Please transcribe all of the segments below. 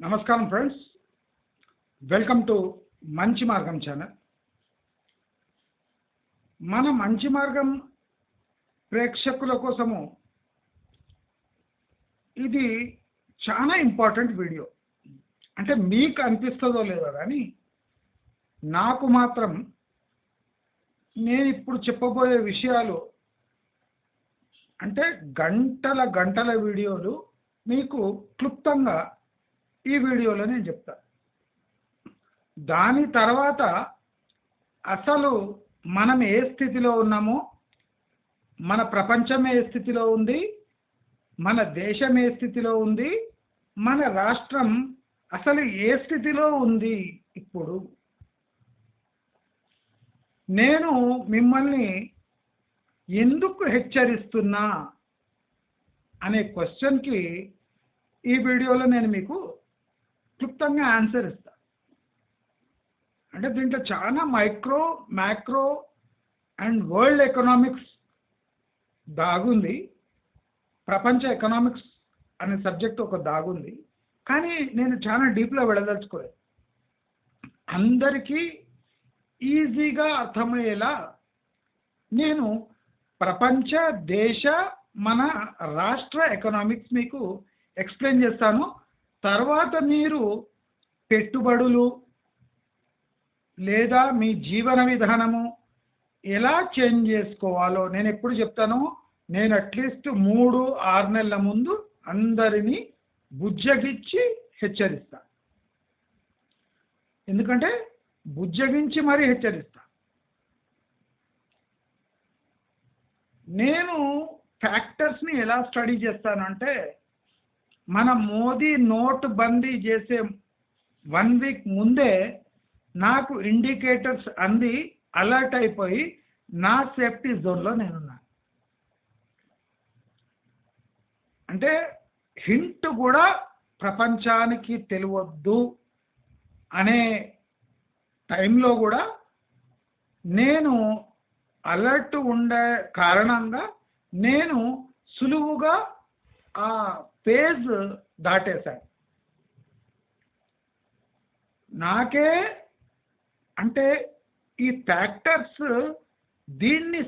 నమస్కారం friends, welcome to మంచి మార్గం ఛానల్. మన మంచి మార్గం ప్రేక్షకుల కోసము ఇది చాలా ఇంపార్టెంట్ వీడియో. అంటే మీకు అనిపిస్తుందో లేదో కానీ నాకు మాత్రం నేను ఇప్పుడు చెప్పబోయే విషయాలు అంటే గంటల గంటల వీడియోలు మీకు క్లుప్తంగా ఈ వీడియోలో నేను చెప్తా. దాని తర్వాత అసలు మనం ఏ స్థితిలో ఉన్నామో, మన ప్రపంచం ఏ స్థితిలో ఉంది, మన దేశం ఏ స్థితిలో ఉంది, మన రాష్ట్రం అసలు ఏ స్థితిలో ఉంది. ఇప్పుడు నేను మిమ్మల్ని ఎందుకు హెచ్చరిస్తున్నా అనే క్వశ్చన్కి ఈ వీడియోలో నేను మీకు క్లుప్తంగా ఆన్సర్ ఇస్తా. అంటే దీంట్లో చాలా micro, macro and world economics దాగుంది. ప్రపంచ ఎకనామిక్స్ అనే సబ్జెక్ట్ ఒక దాగుంది. కానీ నేను చాలా డీప్లో వెళ్ళదలుచుకోలేదు. అందరికీ ఈజీగా అర్థమయ్యేలా నేను ప్రపంచ, దేశ, మన రాష్ట్ర ఎకనామిక్స్ మీకు ఎక్స్ప్లెయిన్ చేస్తాను. తర్వాత మీరు పెట్టుబడులు లేదా మీ జీవన విధానము ఎలా చేంజ్ చేసుకోవాలో నేను ఎప్పుడు చెప్తాను. నేను అట్లీస్ట్ 3-6 నెలల ముందు అందరినీ బుజ్జగించి హెచ్చరిస్తా. ఎందుకంటే బుజ్జగించి మరీ హెచ్చరిస్తా. నేను ఫ్యాక్టర్స్ని ఎలా స్టడీ చేస్తానంటే, మన మోదీ నోట్ బందీ చేసే 1 వీక్ ముందే నాకు ఇండికేటర్స్ అంది అలర్ట్ అయిపోయి నా సేఫ్టీ జోన్లో నేనున్నా. అంటే హింట్ కూడా ప్రపంచానికి తెలియవద్దు అనే టైంలో కూడా నేను అలర్ట్ ఉండే కారణంగా నేను సులువుగా ఆ పేజ్ దాటేశాను. నాకే అంటే ఈ ఫ్యాక్టర్స్ దీన్ని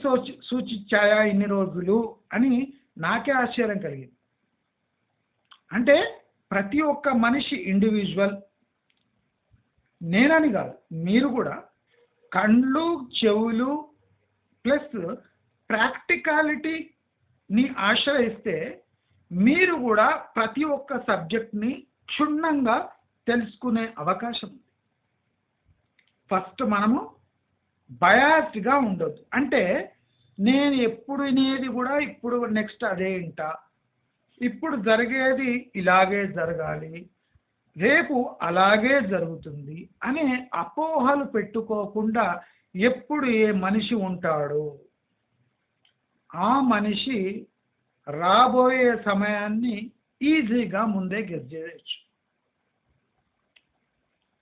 సూచించాయా ఇన్ని రోజులు అని నాకే ఆశ్చర్యం కలిగింది. అంటే ప్రతి ఒక్క మనిషి ఇండివిజువల్, నేనని కాదు, మీరు కూడా కళ్ళు, చెవులు ప్లస్ ప్రాక్టికాలిటీని ఆశ్రయిస్తే మీరు కూడా ప్రతి ఒక్క సబ్జెక్ట్ని క్షుణ్ణంగా తెలుసుకునే అవకాశం ఉంది. ఫస్ట్ మనము బయాస్డ్గా ఉండొద్దు. అంటే నేను ఎప్పుడు వినేది కూడా ఇప్పుడు నెక్స్ట్ అదే ఇంటా, ఇప్పుడు జరిగేది ఇలాగే జరగాలి, రేపు అలాగే జరుగుతుంది అనే అపోహలు పెట్టుకోకుండా ఎప్పుడు ఏ మనిషి ఉంటాడో ఆ మనిషి రాబోయే సమయాన్ని ఈజీగా ముందే గెస్ చేయొచ్చు.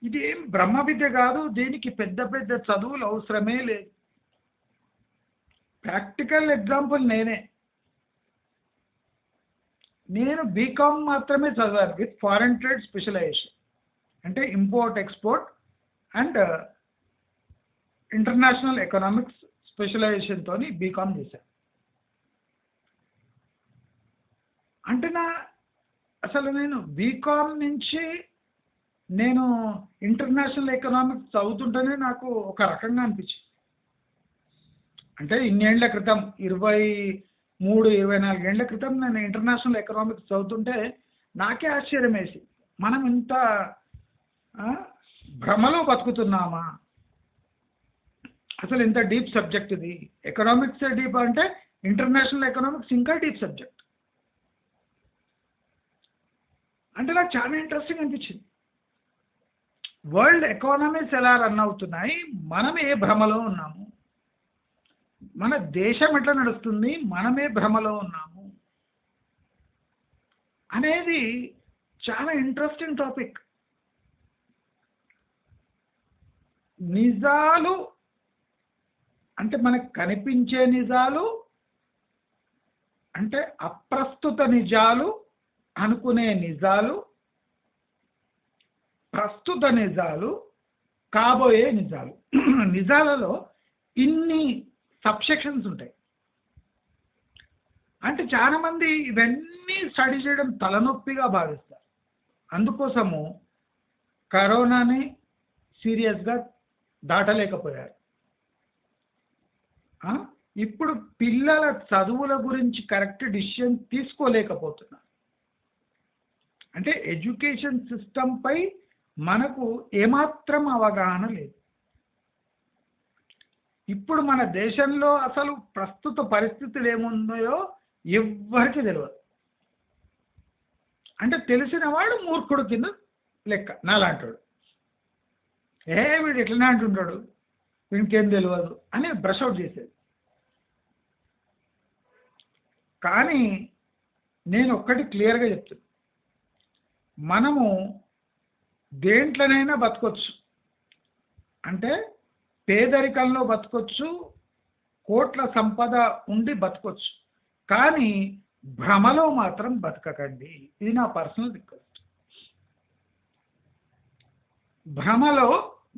ఇది ఏం బ్రహ్మ విద్య కాదు. దీనికి పెద్ద పెద్ద చదువులు అవసరమే లేదు. ప్రాక్టికల్ ఎగ్జాంపుల్ నేను బీకామ్ మాత్రమే చదివాను విత్ ఫారెన్ ట్రేడ్ స్పెషలైజేషన్. అంటే import, export and international economics స్పెషలైజేషన్తో బీకామ్ చేశాను. అంటే అసలు నేను బీకామ్ నుంచి నేను ఇంటర్నేషనల్ ఎకనామిక్స్ చదువుతుంటేనే నాకు ఒక రకంగా అనిపించింది. అంటే ఇన్నేళ్ల క్రితం, 23-24 ఏళ్ల క్రితం నేను ఇంటర్నేషనల్ ఎకనామిక్స్ చదువుతుంటే నాకే ఆశ్చర్యం వేసింది. మనం ఇంత భ్రమలో బతుకుతున్నామా? అసలు ఇంత డీప్ సబ్జెక్ట్ ఇది. ఎకనామిక్స్ డీప్ అంటే ఇంటర్నేషనల్ ఎకనామిక్స్ ఇంకా డీప్ సబ్జెక్ట్. అంటే నాకు చాలా ఇంట్రెస్టింగ్ అనిపించింది. వరల్డ్ ఎకానమీస్ ఎలా రన్ అవుతున్నాయి, మనం ఏ భ్రమలో ఉన్నాము, మన దేశం ఎట్లా నడుస్తుంది, మనమే భ్రమలో ఉన్నాము అనేది చాలా ఇంట్రెస్టింగ్ టాపిక్. నిజాలు అంటే మనకు కనిపించే నిజాలు, అంటే అప్రస్తుత నిజాలు అనుకునే నిజాలు, ప్రస్తుత నిజాలు, కాబోయే నిజాలు. నిజాలలో ఇన్ని సబ్సెక్షన్స్ ఉంటాయి. అంటే చాలామంది ఇవన్నీ స్టడీ చేయడం తలనొప్పిగా భావిస్తారు. అందుకోసము కరోనాని సీరియస్గా దాటలేకపోయారు. ఇప్పుడు పిల్లల చదువుల గురించి కరెక్ట్ డిసిషన్ తీసుకోలేకపోతున్నారు. అంటే ఎడ్యుకేషన్ సిస్టంపై మనకు ఏమాత్రం అవగాహన లేదు. ఇప్పుడు మన దేశంలో అసలు ప్రస్తుత పరిస్థితులు ఏమున్నాయో ఎవ్వరికి తెలియదు. అంటే తెలిసిన వాడు మూర్ఖుడు కింద లెక్క, నాలాంటాడు. వీడు ఎట్లనే అంటుంటాడు, వీడికేం తెలియదు అని బ్రష్ అవుట్ చేసేది. కానీ నేను ఒక్కటి క్లియర్గా చెప్తున్నా, మనము దేంట్లోనైనా బతకొచ్చు. అంటే పేదరికంలో బతకొచ్చు, కోట్ల సంపద ఉండి బతకొచ్చు, కానీ భ్రమలో మాత్రం బతకకండి. ఇది నా పర్సనల్ రిక్వెస్ట్. భ్రమలో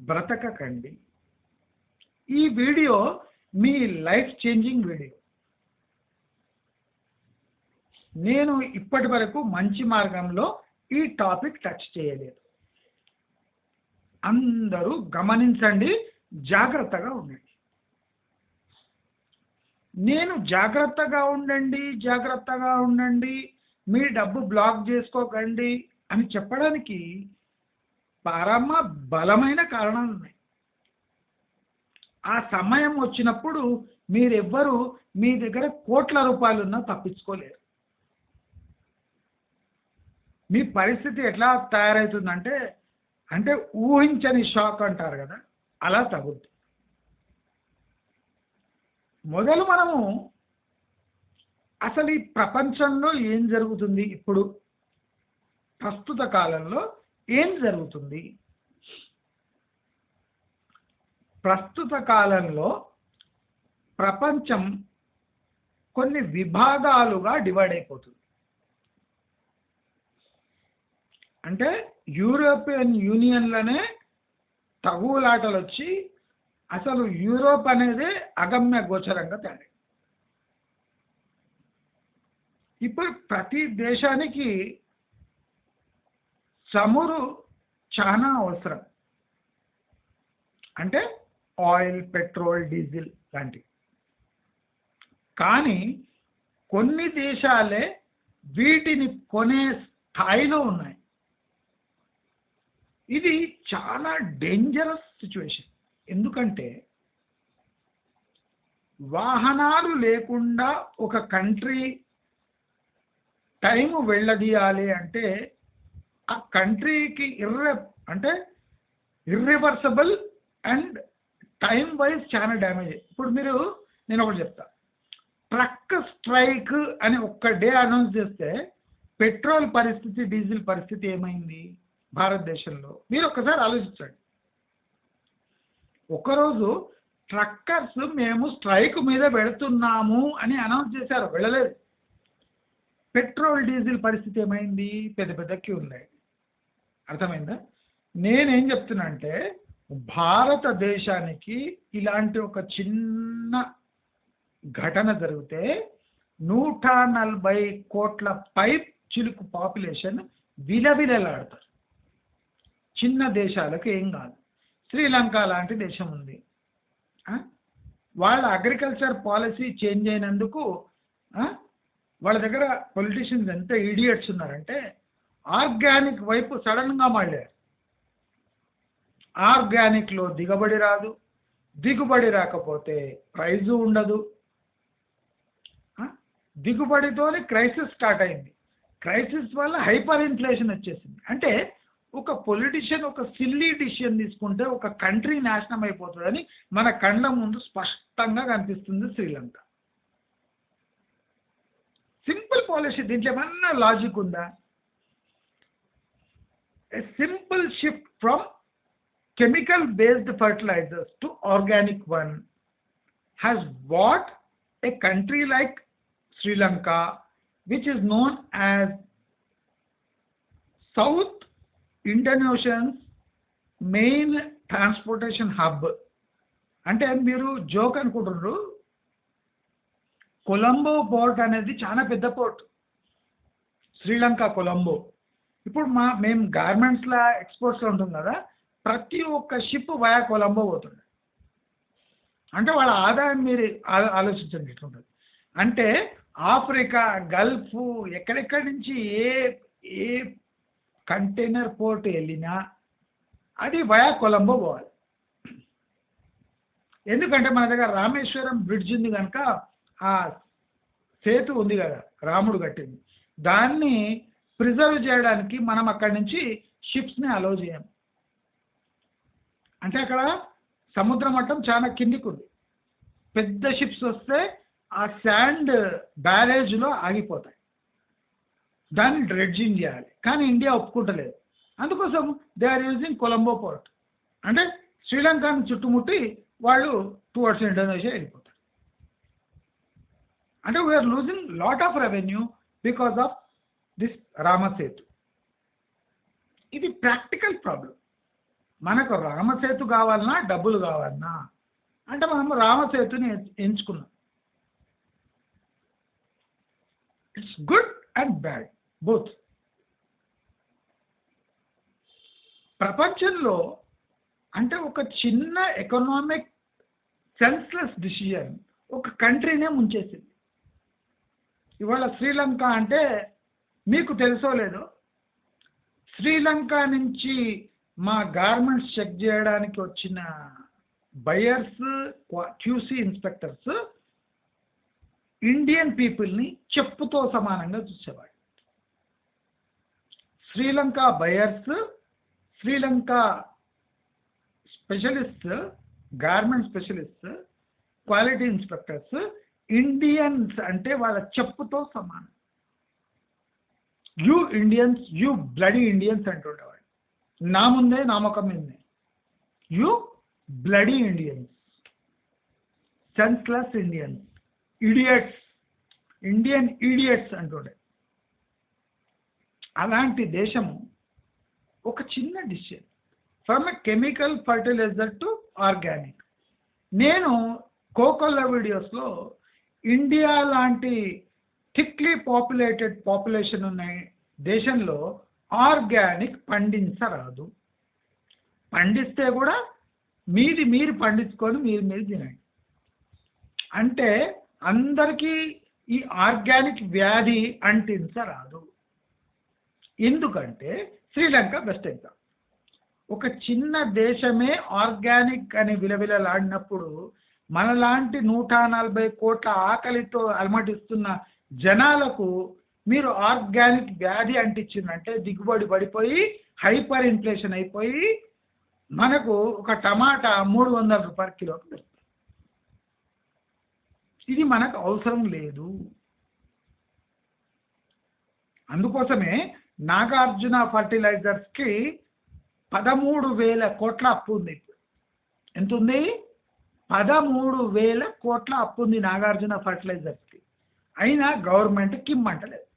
బ్రతకకండి. ఈ వీడియో మీ లైఫ్ చేంజింగ్ వీడియో. నేను ఇప్పటి వరకు మంచి మార్గంలో ఈ టాపిక్ టచ్ చేయలేదు. అందరూ గమనించండి, జాగ్రత్తగా ఉండండి. నేను జాగ్రత్తగా ఉండండి, మీ డబ్బు బ్లాక్ చేసుకోకండి అని చెప్పడానికి పరమ బలమైన కారణాలు ఉన్నాయి. ఆ సమయం వచ్చినప్పుడు మీరెవ్వరూ మీ దగ్గర కోట్ల రూపాయలున్నా తప్పించుకోలేరు. మీ పరిస్థితి ఎట్లా తయారవుతుందంటే, అంటే ఊహించని షాక్ అంటారు కదా, అలా తగులుతుంది. మొదలు మనము అసలు ఈ ప్రపంచంలో ఏం జరుగుతుంది, ఇప్పుడు ప్రస్తుత కాలంలో ఏం జరుగుతుంది? ప్రస్తుత కాలంలో ప్రపంచం కొన్ని విభాగాలుగా డివైడ్ అయిపోతుంది. అంటే యూరోపియన్ యూనియన్లోనే తగులాటలు వచ్చి అసలు యూరోప్ అనేది అగమ్య గోచరంగా తయారైంది. ఇప్పుడు ప్రతి దేశానికి చమురు చాలా అవసరం. అంటే ఆయిల్, పెట్రోల్, డీజిల్ లాంటివి. కానీ కొన్ని దేశాలే వీటిని కొనే స్థాయిలో ఉన్నాయి. ఇది చాలా డేంజరస్ సిచ్యువేషన్. ఎందుకంటే వాహనాలు లేకుండా ఒక కంట్రీ టైం వెళ్ళదీయాలి అంటే ఆ కంట్రీకి అంటే ఇర్రివర్సబుల్ అండ్ టైం వైజ్ చాలా డ్యామేజ్. ఇప్పుడు నేను ఒకటి చెప్తా, ట్రక్ స్ట్రైక్ అని ఒక్క డే అనౌన్స్ చేస్తే పెట్రోల్ పరిస్థితి, డీజిల్ పరిస్థితి ఏమైంది భారతదేశంలో? మీరు ఒక్కసారి ఆలోచించండి. ఒకరోజు ట్రక్కర్స్ మేము స్ట్రైక్ మీద వెళుతున్నాము అని అనౌన్స్ చేశారు, వెళ్ళలేదు. పెట్రోల్, డీజిల్ పరిస్థితి ఏమైంది? పెద్ద పెద్ద క్యూ ఉన్నాయి. అర్థమైందా? నేనేం చెప్తున్నా అంటే, భారతదేశానికి ఇలాంటి ఒక చిన్న ఘటన జరిగితే 140 కోట్ల పైప్ చిలుకు పాపులేషన్ విలవిలలాడతారు. చిన్న దేశాలకు ఏం కాదు. శ్రీలంక లాంటి దేశం ఉంది, వాళ్ళ అగ్రికల్చర్ పాలసీ చేంజ్ అయినందుకు వాళ్ళ దగ్గర పొలిటీషియన్స్ ఎంత ఇడియట్స్ ఉన్నారంటే ఆర్గానిక్ వైపు సడన్గా మళ్ళారు. ఆర్గానిక్లో దిగుబడి రాదు, దిగుబడి రాకపోతే ప్రైజు ఉండదు. దిగుబడితోనే క్రైసిస్ స్టార్ట్ అయింది. క్రైసిస్ వల్ల హైపర్ ఇన్ఫ్లేషన్ వచ్చేసింది. అంటే ఒక పొలిటీషియన్ ఒక సిల్లీ డిసిషన్ తీసుకుంటే ఒక కంట్రీ నాశనం అయిపోతుందని మన కళ్ళ ముందు స్పష్టంగా కనిపిస్తుంది శ్రీలంక. సింపుల్ పాలసీ, దీంట్లో ఏమన్నా లాజిక్ ఉందా? A simple shift from chemical based fertilizers to organic one has brought a country like Sri Lanka, which is known as South Indian Ocean's main transportation hub. అంటే మీరు జోక్ అనుకుంటున్నారు, Colombo port అనేది చాలా పెద్ద port, Sri Lanka Colombo. ఇప్పుడు మేము గార్మెంట్స్లో ఎక్స్పోర్ట్స్లో ఉంటుంది కదా, ప్రతి ఒక్క షిప్ వయా కొలంబో పోతుంది. అంటే వాళ్ళ ఆదాయం మీరు ఆలోచించండి ఎట్లుంటుంది. అంటే ఆఫ్రికా, గల్ఫ్, ఎక్కడెక్కడి నుంచి ఏ ఏ కంటైనర్ పోర్ట్ వెళ్ళినా అది వయా కొలంబో పోవాలి. ఎందుకంటే మన దగ్గర రామేశ్వరం బ్రిడ్జ్ ఉంది కనుక, ఆ సేతు ఉంది కదా రాముడు కట్టింది, దాన్ని ప్రిజర్వ్ చేయడానికి మనం అక్కడి నుంచి షిప్స్ని అలో చేయం. అంటే అక్కడ సముద్ర మట్టం చాలా కిందికి ఉంది. పెద్ద షిప్స్ వస్తే ఆ శాండ్ బ్యారేజ్లో ఆగిపోతాయి, దాన్ని డ్రెడ్జింగ్ చేయాలి. కానీ ఇండియా ఒప్పుకుంటలేదు. అందుకోసం they are using Colombo port. అంటే శ్రీలంకను చుట్టుముట్టి వాళ్ళు టువర్డ్స్ ఇండోనేషియా వెళ్ళిపోతారు. అంటే we're losing lot of revenue because of this Ramasetu. ఇది ప్రాక్టికల్ ప్రాబ్లం. మనకు రామసేతు కావాలన్నా డబ్బులు కావాలన్నా అంటే మనం రామసేతుని ఎంచుకున్నాం. It's good and bad both. ప్రపంచంలో అంటే ఒక చిన్న ఎకనామిక్ సెన్స్లెస్ డిసిజన్ ఒక కంట్రీనే ముంచేసింది. ఇవాళ శ్రీలంక అంటే మీకు తెలుసో లేదో, శ్రీలంక నుంచి మా గార్మెంట్స్ చెక్ చేయడానికి వచ్చిన బయర్స్, క్యూసీ ఇన్స్పెక్టర్స్ ఇండియన్ పీపుల్ని చెప్పుతో సమానంగా చూసేవాడు. Sri Lanka buyers, Sri Lanka specialist, garment specialist, quality inspectors Indians అంటే వాళ్ళ చెప్పుతో సమానం. You Indians, you bloody Indians అంటుండేవాడు. నా ముందే నామకం మీదే, you bloody Indians, senseless Indians, idiots, Indian idiots అంటుండే. అలాంటి దేశము ఒక చిన్న decision from a chemical fertiliser to organic. నేను కోకోలా వీడియోస్లో ఇండియా లాంటి థిక్లీ పాపులేషన్ ఉన్న దేశంలో ఆర్గానిక్ పండించరాదు, పండిస్తే కూడా మీరు పండించుకొని మీరు తినండి. అంటే అందరికీ ఈ ఆర్గానిక్ వ్యాధి అంటించరాదు. ఎందుకంటే శ్రీలంక బెస్ట్ ఎగ్జాంపుల్. ఒక చిన్న దేశమే ఆర్గానిక్ అని విలవిలలాడినప్పుడు మనలాంటి 140 కోట్ల ఆకలితో అలమటిస్తున్న జనాలకు మీరు ఆర్గానిక్ వ్యాధి అంటించిందంటే దిగుబడి పడిపోయి హైపర్ ఇన్ఫ్లేషన్ అయిపోయి మనకు ఒక టమాటా 300 రూపాయల కిలోకి పెడుతుంది. ఇది మనకు అవసరం లేదు. అందుకోసమే నాగార్జున ఫర్టిలైజర్స్కి 13,000 కోట్ల అప్పు ఉంది. ఇప్పుడు ఎంత ఉంది? 13,000 కోట్ల అప్పు ఉంది నాగార్జున ఫర్టిలైజర్స్కి. అయినా గవర్నమెంట్ కిమ్మంటలేదు.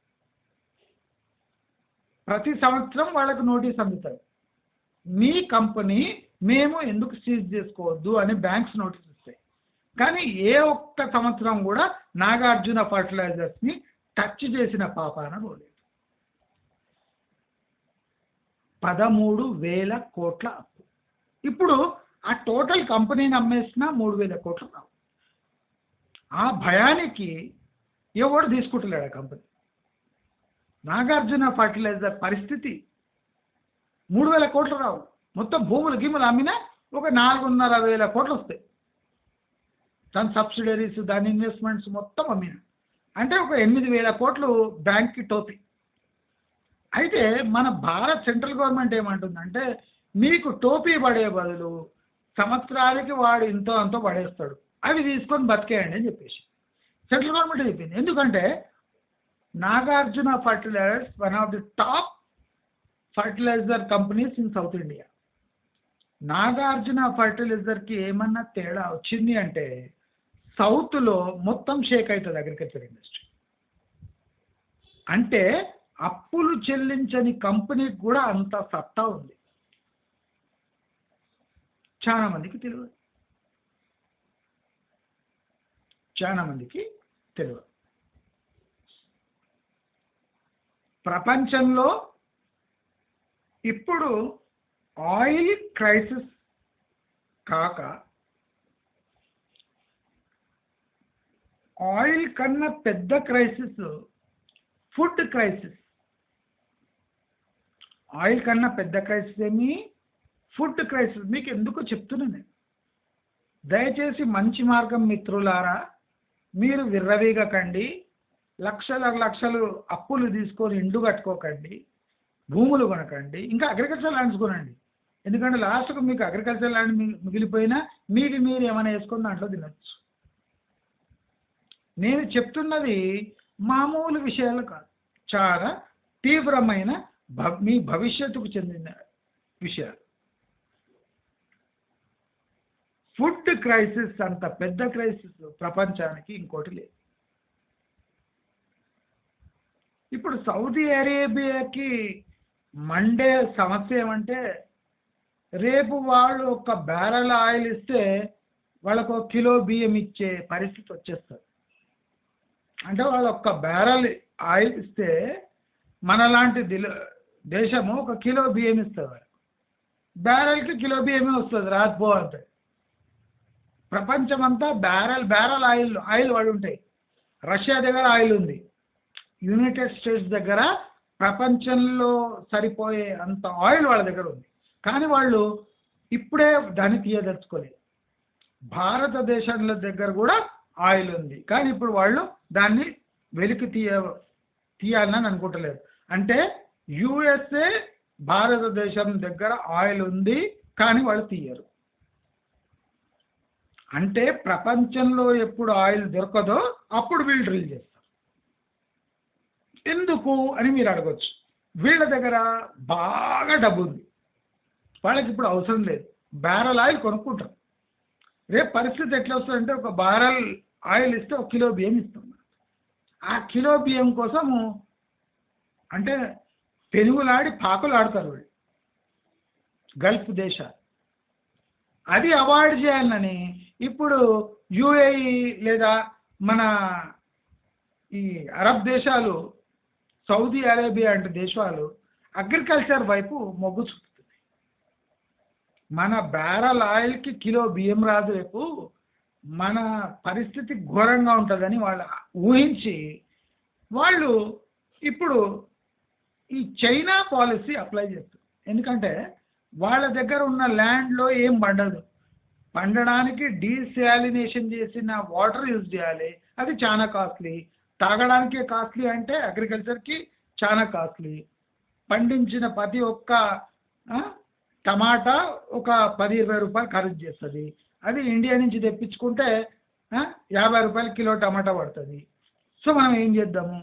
ప్రతి సంవత్సరం వాళ్ళకు నోటీస్ అందుతారు, మీ కంపెనీ మేము ఎందుకు సీజ్ చేసుకోవద్దు అని బ్యాంక్స్ నోటీస్ ఇస్తాయి. కానీ ఏ ఒక్క సంవత్సరం కూడా నాగార్జున ఫర్టిలైజర్స్ని టచ్ చేసిన పాపాన పోలేదు. 13,000 కోట్ల అప్పు. ఇప్పుడు ఆ టోటల్ కంపెనీని అమ్మేసినా 3,000 కోట్లు రావు. ఆ భయానికి ఎవడు తీసుకుంటలేడు ఆ కంపెనీ. నాగార్జున ఫర్టిలైజర్ పరిస్థితి 3,000 కోట్లు రావు. మొత్తం భూములు గిములు అమ్మినా ఒక 4,500 కోట్లు వస్తాయి. దాని సబ్సిడరీస్, దాని ఇన్వెస్ట్మెంట్స్ మొత్తం అమ్మిన అంటే ఒక 8,000 కోట్లు బ్యాంక్కి టోపీ. అయితే మన భారత్ సెంట్రల్ గవర్నమెంట్ ఏమంటుందంటే మీకు టోపీ పడే బదులు సంవత్సరాలకి వాడు ఇంతో అంతో పడేస్తాడు, అవి తీసుకొని బతికేయండి అని చెప్పేసి సెంట్రల్ గవర్నమెంట్ చెప్పింది. ఎందుకంటే Nagarjuna fertilizers one of the top fertilizer companies in south India. Nagarjuna ఫర్టిలైజర్కి ఏమన్నా తేడా వచ్చింది అంటే సౌత్లో మొత్తం షేక్ అవుతుంది అగ్రికల్చర్ ఇండస్ట్రీ. అంటే అప్పులు చెల్లించని కంపెనీకి కూడా అంత సత్తా ఉంది. చాలా మందికి తెలియదు. చాలా మందికి తెలియదు. ప్రపంచంలో ఇప్పుడు ఆయిల్ క్రైసిస్ కాక ఆయిల్ కన్నా పెద్ద క్రైసిస్ ఫుడ్ క్రైసిస్. ఆయిల్ కన్నా పెద్ద క్రైసిస్ ఏమి ఫుడ్ క్రైసిస్. మీకు ఎందుకో చెప్తున్నాను నేను. దయచేసి మంచి మార్గం మిత్రులారా, మీరు విర్రవీగకండి, లక్షల లక్షలు అప్పులు తీసుకొని ఇండు కట్టుకోకండి, భూములు కొనకండి, ఇంకా అగ్రికల్చర్ ల్యాండ్స్ కొనండి. ఎందుకంటే లాస్ట్కు మీకు అగ్రికల్చర్ ల్యాండ్ మిగిలిపోయినా మీరు ఏమైనా వేసుకొని దాంట్లో తినచ్చు. నేను చెప్తున్నది మామూలు విషయాలు కాదు, చాలా తీవ్రమైన మీ భవిష్యత్తుకు చెందిన విషయాలు. ఫుడ్ క్రైసిస్ అంత పెద్ద క్రైసిస్ ప్రపంచానికి ఇంకోటి లేదు. ఇప్పుడు సౌదీ అరేబియాకి మండే సమస్య ఏమంటే, రేపు వాళ్ళు ఒక బ్యారెల్ ఆయిల్ ఇస్తే వాళ్ళకు ఒక కిలో బియ్యం ఇచ్చే పరిస్థితి వచ్చేస్తుంది. అంటే వాళ్ళు ఒక్క బ్యారెల్ ఆయిల్ ఇస్తే మనలాంటి దేశము ఒక కిలో బియ్యం ఇస్తుంది. వాళ్ళకి బ్యారెల్కి కిలో బియ్యమే వస్తుంది రాకపోతే. ప్రపంచమంతా బ్యారెల్ ఆయిల్ వాడి ఉంటాయి. రష్యా దగ్గర ఆయిల్ ఉంది, యునైటెడ్ స్టేట్స్ దగ్గర ప్రపంచంలో సరిపోయే అంత ఆయిల్ వాళ్ళ దగ్గర ఉంది. కానీ వాళ్ళు ఇప్పుడే దాన్ని తీయదలుచుకోలేదు. భారతదేశంలో దగ్గర కూడా ఆయిల్ ఉంది, కానీ ఇప్పుడు వాళ్ళు దాన్ని వెలికి తీయాలని అనుకుంటలేరు. అంటే యుఎస్ఏ భారతదేశం దగ్గర ఆయిల్ ఉంది, కానీ వాళ్ళు తీయరు. అంటే ప్రపంచంలో ఎప్పుడు ఆయిల్ దొరకదో అప్పుడు వీళ్ళు డ్రిల్ చేస్తారు. ఎందుకు అని మీరు అడగచ్చు. వీళ్ళ దగ్గర బాగా డబ్బు ఉంది, వాళ్ళకి ఇప్పుడు అవసరం లేదు, బ్యారెల్ ఆయిల్ కొనుక్కుంటారు. రేపు పరిస్థితి ఎట్లా వస్తుందంటే, ఒక బ్యారెల్ ఆయిల్ ఇస్తే ఒక కిలో బియ్యం ఇస్తాం. ఆ కిలో బియ్యం కోసము అంటే పెనుగులాడి పాకులు ఆడతారు వీళ్ళు, గల్ఫ్ దేశాలు. అది అవాయిడ్ చేయాలని ఇప్పుడు యుఏఈ లేదా మన ఈ అరబ్ దేశాలు, సౌదీ అరేబియా అంటే దేశాలు అగ్రికల్చర్ వైపు మొగ్గు చూపుతున్నాయి. మన బ్యారెల్ ఆయిల్కి కిలో బియ్యం రాదు, రేపు మన పరిస్థితి ఘోరంగా ఉంటుందని వాళ్ళు ఊహించి వాళ్ళు ఇప్పుడు ఈ చైనా పాలసీ అప్లై చేస్తారు. ఎందుకంటే వాళ్ళ దగ్గర ఉన్న ల్యాండ్లో ఏం పండదు, పండడానికి డీశాలినేషన్ చేసిన వాటర్ యూజ్ చేయాలి, అది చాలా కాస్ట్లీ. తాగడానికే కాస్ట్లీ అంటే అగ్రికల్చర్కి చాలా కాస్ట్లీ. పండించిన ప్రతి ఒక్క టమాటా ఒక 10-20 రూపాయలు ఖరీదు చేస్తుంది. అది ఇండియా నుంచి తెప్పించుకుంటే 50 రూపాయలు కిలో టమాటా పడుతుంది. సో మనం ఏం చేద్దాము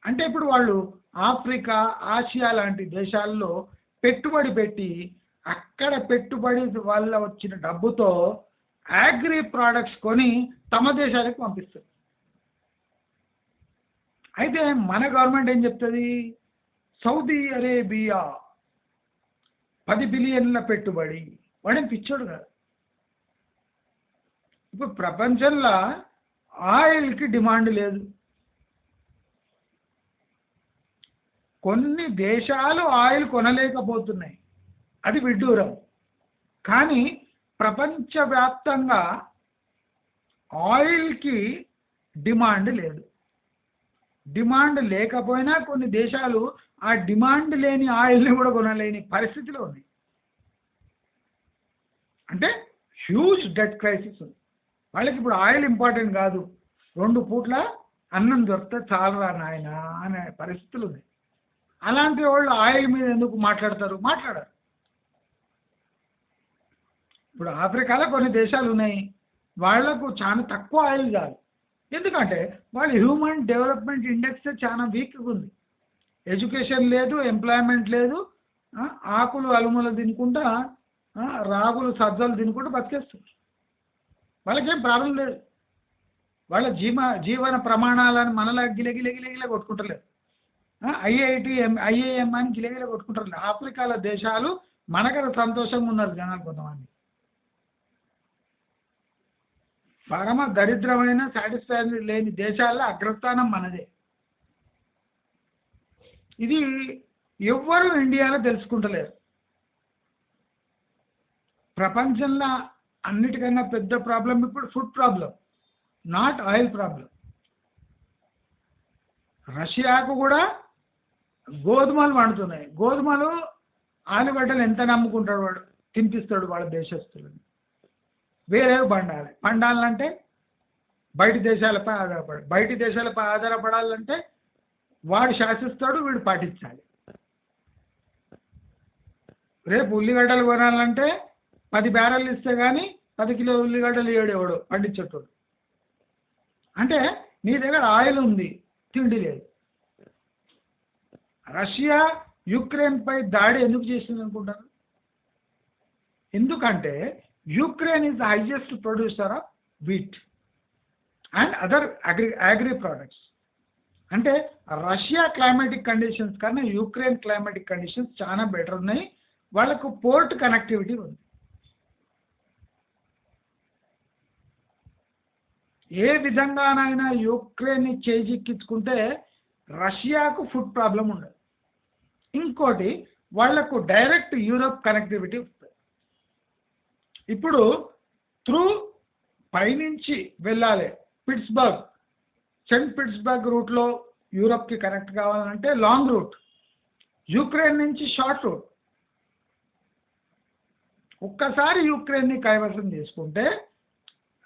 అంటే, ఇప్పుడు వాళ్ళు ఆఫ్రికా, ఆసియా లాంటి దేశాల్లో పెట్టుబడి పెట్టి అక్కడ పెట్టుబడి వల్ల వచ్చిన డబ్బుతో అగ్రి ప్రోడక్ట్స్ కొని తమ దేశాలకు పంపిస్తారు. అయితే మన గవర్నమెంట్ ఏం చెప్తుంది, సౌదీ అరేబియా 10 బిలియన్ల పెట్టుబడి, వాడేం పిచ్చోడు కాదు. ఇప్పుడు ప్రపంచంలో ఆయిల్కి డిమాండ్ లేదు. కొన్ని దేశాలు ఆయిల్ కొనలేకపోతున్నాయి, అది విడ్డూరం. కానీ ప్రపంచవ్యాప్తంగా ఆయిల్కి డిమాండ్ లేదు. డిమాండ్ లేకపోయినా కొన్ని దేశాలు ఆ డిమాండ్ లేని ఆయిల్ని కూడా కొనలేని పరిస్థితిలో ఉంది. అంటే హ్యూజ్ డెట్ క్రైసిస్ ఉంది. వాళ్ళకి ఇప్పుడు ఆయిల్ ఇంపార్టెంట్ కాదు, 2 పూట్ల అన్నం దొరికితే చాలరా నాయన అనే పరిస్థితులు ఉంది. అలాంటి వాళ్ళు ఆయిల్ మీద ఎందుకు మాట్లాడతారు? మాట్లాడరు. ఇప్పుడు ఆఫ్రికాలో కొన్ని దేశాలు ఉన్నాయి, వాళ్లకు చాలా తక్కువ ఆయిల్ కాదు. ఎందుకంటే వాళ్ళ హ్యూమన్ డెవలప్మెంట్ ఇండెక్స్ చాలా వీక్గా ఉంది. ఎడ్యుకేషన్ లేదు, ఎంప్లాయ్మెంట్ లేదు, ఆకులు అలుములు తినుకుంటా, రాగులు సజ్జలు తినుకుంటూ బతికేస్తారు. వాళ్ళకేం ప్రాబ్లం లేదు. వాళ్ళ జీవన ప్రమాణాలను మనలా గిలగిలగిలగిల కొట్టుకుంటలేదు. ఐఐఎం అని గిలగిల కొట్టుకుంటారు. ఆఫ్రికాల దేశాలు మనకన్నా సంతోషంగా ఉన్నారు జనాలు కొంతమంది. పరమ దరిద్రమైన సాటిస్ఫాక్షన్ లేని దేశాల్లో అగ్రస్థానం మనదే. ఇది ఎవ్వరూ ఇండియాలో తెలుసుకుంటలేరు. ప్రపంచంలో అన్నిటికన్నా పెద్ద ప్రాబ్లం ఇప్పుడు food problem, not oil problem. రష్యాకు కూడా గోధుమలు వండుతున్నాయి. గోధుమలు ఆలుగడ్డలు ఎంత నమ్ముకుంటాడు వాడు, తినిపిస్తాడు వాళ్ళ దేశస్తులను. వేరే పండాలంటే బయటి దేశాలపై ఆధారపడాలంటే వాడు శాసిస్తాడు, వీడు పాటించాలి. రేపు ఉల్లిగడ్డలు కొనాలంటే 10 బ్యారెళ్ళు ఇస్తే కానీ 10 కిలో ఉల్లిగడ్డలు ఇయ్యడేవాడు పండించేటోడు. అంటే నీ దగ్గర ఆయిల్ ఉంది, తిండి లేదు. రష్యా యుక్రెయిన్పై దాడి ఎందుకు చేసింది అనుకుంటారు? ఎందుకంటే Ukraine is the highest producer of wheat and other agri products. అంటే రష్యా క్లైమాటిక్ కండిషన్స్ కన్నా యుక్రెయిన్ క్లైమాటిక్ కండిషన్స్ చాలా బెటర్ ఉన్నాయి. వాళ్ళకు పోర్ట్ కనెక్టివిటీ ఉంది. ఏ విధంగానైనా యుక్రెయిన్ని చేజిక్కించుకుంటే రష్యాకు ఫుడ్ ప్రాబ్లం ఉండదు. ఇంకోటి వాళ్లకు డైరెక్ట్ యూరోప్ కనెక్టివిటీ వస్తుంది. ఇప్పుడు త్రూ పైనుంచి వెళ్ళాలి, సెంట్ పిట్స్బర్గ్ రూట్లో యూరోప్కి కనెక్ట్ కావాలంటే లాంగ్ రూట్, యుక్రెయిన్ నుంచి షార్ట్ రూట్. ఒక్కసారి యుక్రెయిన్ని కైవసం చేసుకుంటే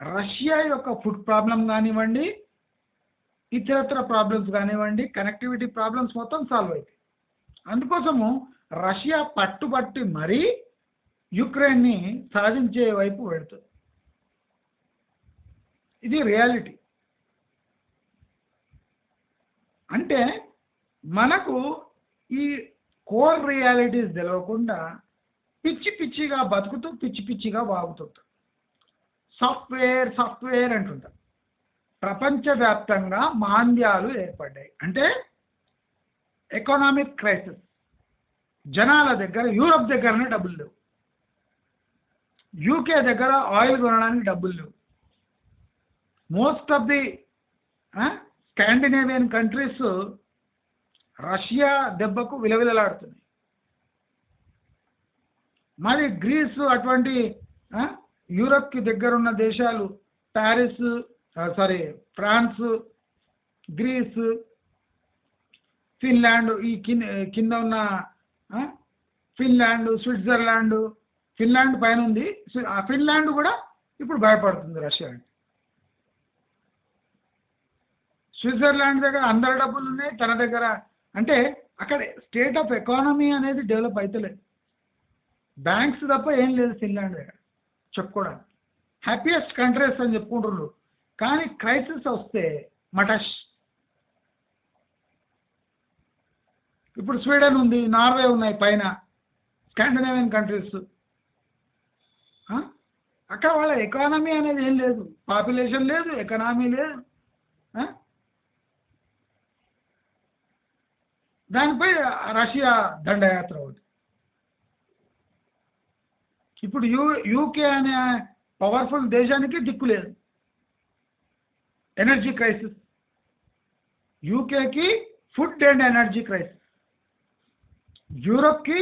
రష్యా యొక్క ఫుడ్ ప్రాబ్లం కానివ్వండి, ఇతరత్ర ప్రాబ్లమ్స్ కానివ్వండి, కనెక్టివిటీ ప్రాబ్లమ్స్ మొత్తం సాల్వ్ అవుతాయి. అందుకోసము రష్యా పట్టుబట్టి మరీ యుక్రెయిన్ని సాధించే వైపు వెళుతుంది. ఇది రియాలిటీ. అంటే మనకు ఈ కోర్ రియాలిటీస్ తెలియకుండా పిచ్చి పిచ్చిగా బతుకుతూ పిచ్చి పిచ్చిగా వాగుతుంటాం. సాఫ్ట్వేర్ అంటుంటాం. ప్రపంచవ్యాప్తంగా మాంద్యాలు ఏర్పడ్డాయి. అంటే ఎకనామిక్ క్రైసిస్. జనాల దగ్గర, యూరోప్ దగ్గరనే డబ్బులు లేవు, యూకే దగ్గర ఆయిల్ కొనడానికి డబ్బులు లేవు. Most of the Scandinavian countries Russia దెబ్బకు విలవిలలాడుతున్నాయి. మరి గ్రీసు అటువంటి యూరప్కి దగ్గరున్న దేశాలు, ఫ్రాన్స్, గ్రీసు, ఫిన్లాండ్, ఈ కింద ఉన్న ఫిన్లాండ్, స్విట్జర్లాండ్, ఫిన్లాండ్ పైన ఉంది. ఆ ఫిన్లాండ్ కూడా ఇప్పుడు భయపడుతుంది రష్యా అంటే. స్విట్జర్లాండ్ దగ్గర అందరి డబ్బులు ఉన్నాయి, తన దగ్గర అంటే అక్కడ స్టేట్ ఆఫ్ ఎకానమీ అనేది డెవలప్ అవుతలేదు. బ్యాంక్స్ తప్ప ఏం లేదు ఫిన్లాండ్ దగ్గర చెప్పుకోవడానికి. హ్యాపీయెస్ట్ కంట్రీస్ అని చెప్పుకుంటున్నారు. కానీ క్రైసిస్ వస్తే మటష్. ఇప్పుడు స్వీడన్ ఉంది, నార్వే ఉన్నాయి పైన, స్కాండినేవియన్ కంట్రీస్. అక్కడ వాళ్ళ ఎకానమీ అనేది ఏం లేదు, పాపులేషన్ లేదు, ఎకానమీ లేదు. దానిపై రష్యా దండయాత్ర అవుతుంది. ఇప్పుడు యూకే అనే పవర్ఫుల్ దేశానికి దిక్కు లేదు. Energy crisis. యూకేకి ఫుడ్ అండ్ ఎనర్జీ క్రైసిస్. యూరోప్కి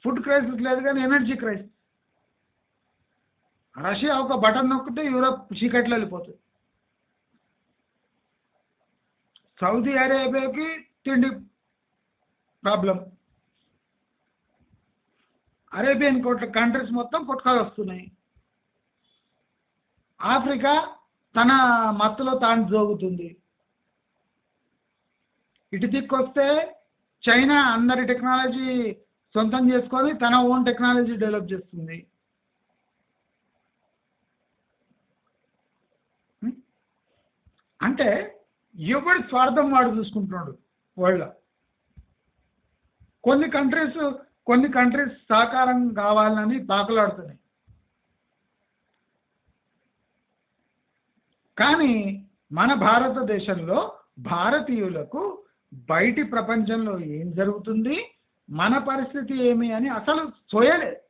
ఫుడ్ క్రైసిస్ లేదు కానీ ఎనర్జీ క్రైసిస్. రష్యా ఒక బటన్ నొక్కితే యూరోప్ చీకట్లో వెళ్ళిపోతుంది. సౌదీ అరేబియాకి తిండి ప్రాబ్లం. అరేబియన్ కంట్రీస్ మొత్తం పుట్టుకలు వస్తున్నాయి. ఆఫ్రికా తన మత్తులో తాను జోగుతుంది. ఇటు దిక్కొస్తే చైనా అందరి టెక్నాలజీ సొంతం చేసుకొని తన ఓన్ టెక్నాలజీ డెవలప్ చేస్తుంది. అంటే ఎవరి స్వార్థం వాడు చూసుకుంటున్నాడు వరల్డ్లో. కొన్ని కంట్రీస్ సహకారం కావాలని పాకులాడుతున్నాయి. కానీ మన భారతదేశంలో భారతీయులకు బయటి ప్రపంచంలో ఏం జరుగుతుంది, మన పరిస్థితి ఏమి అని అసలు సోయలేదు.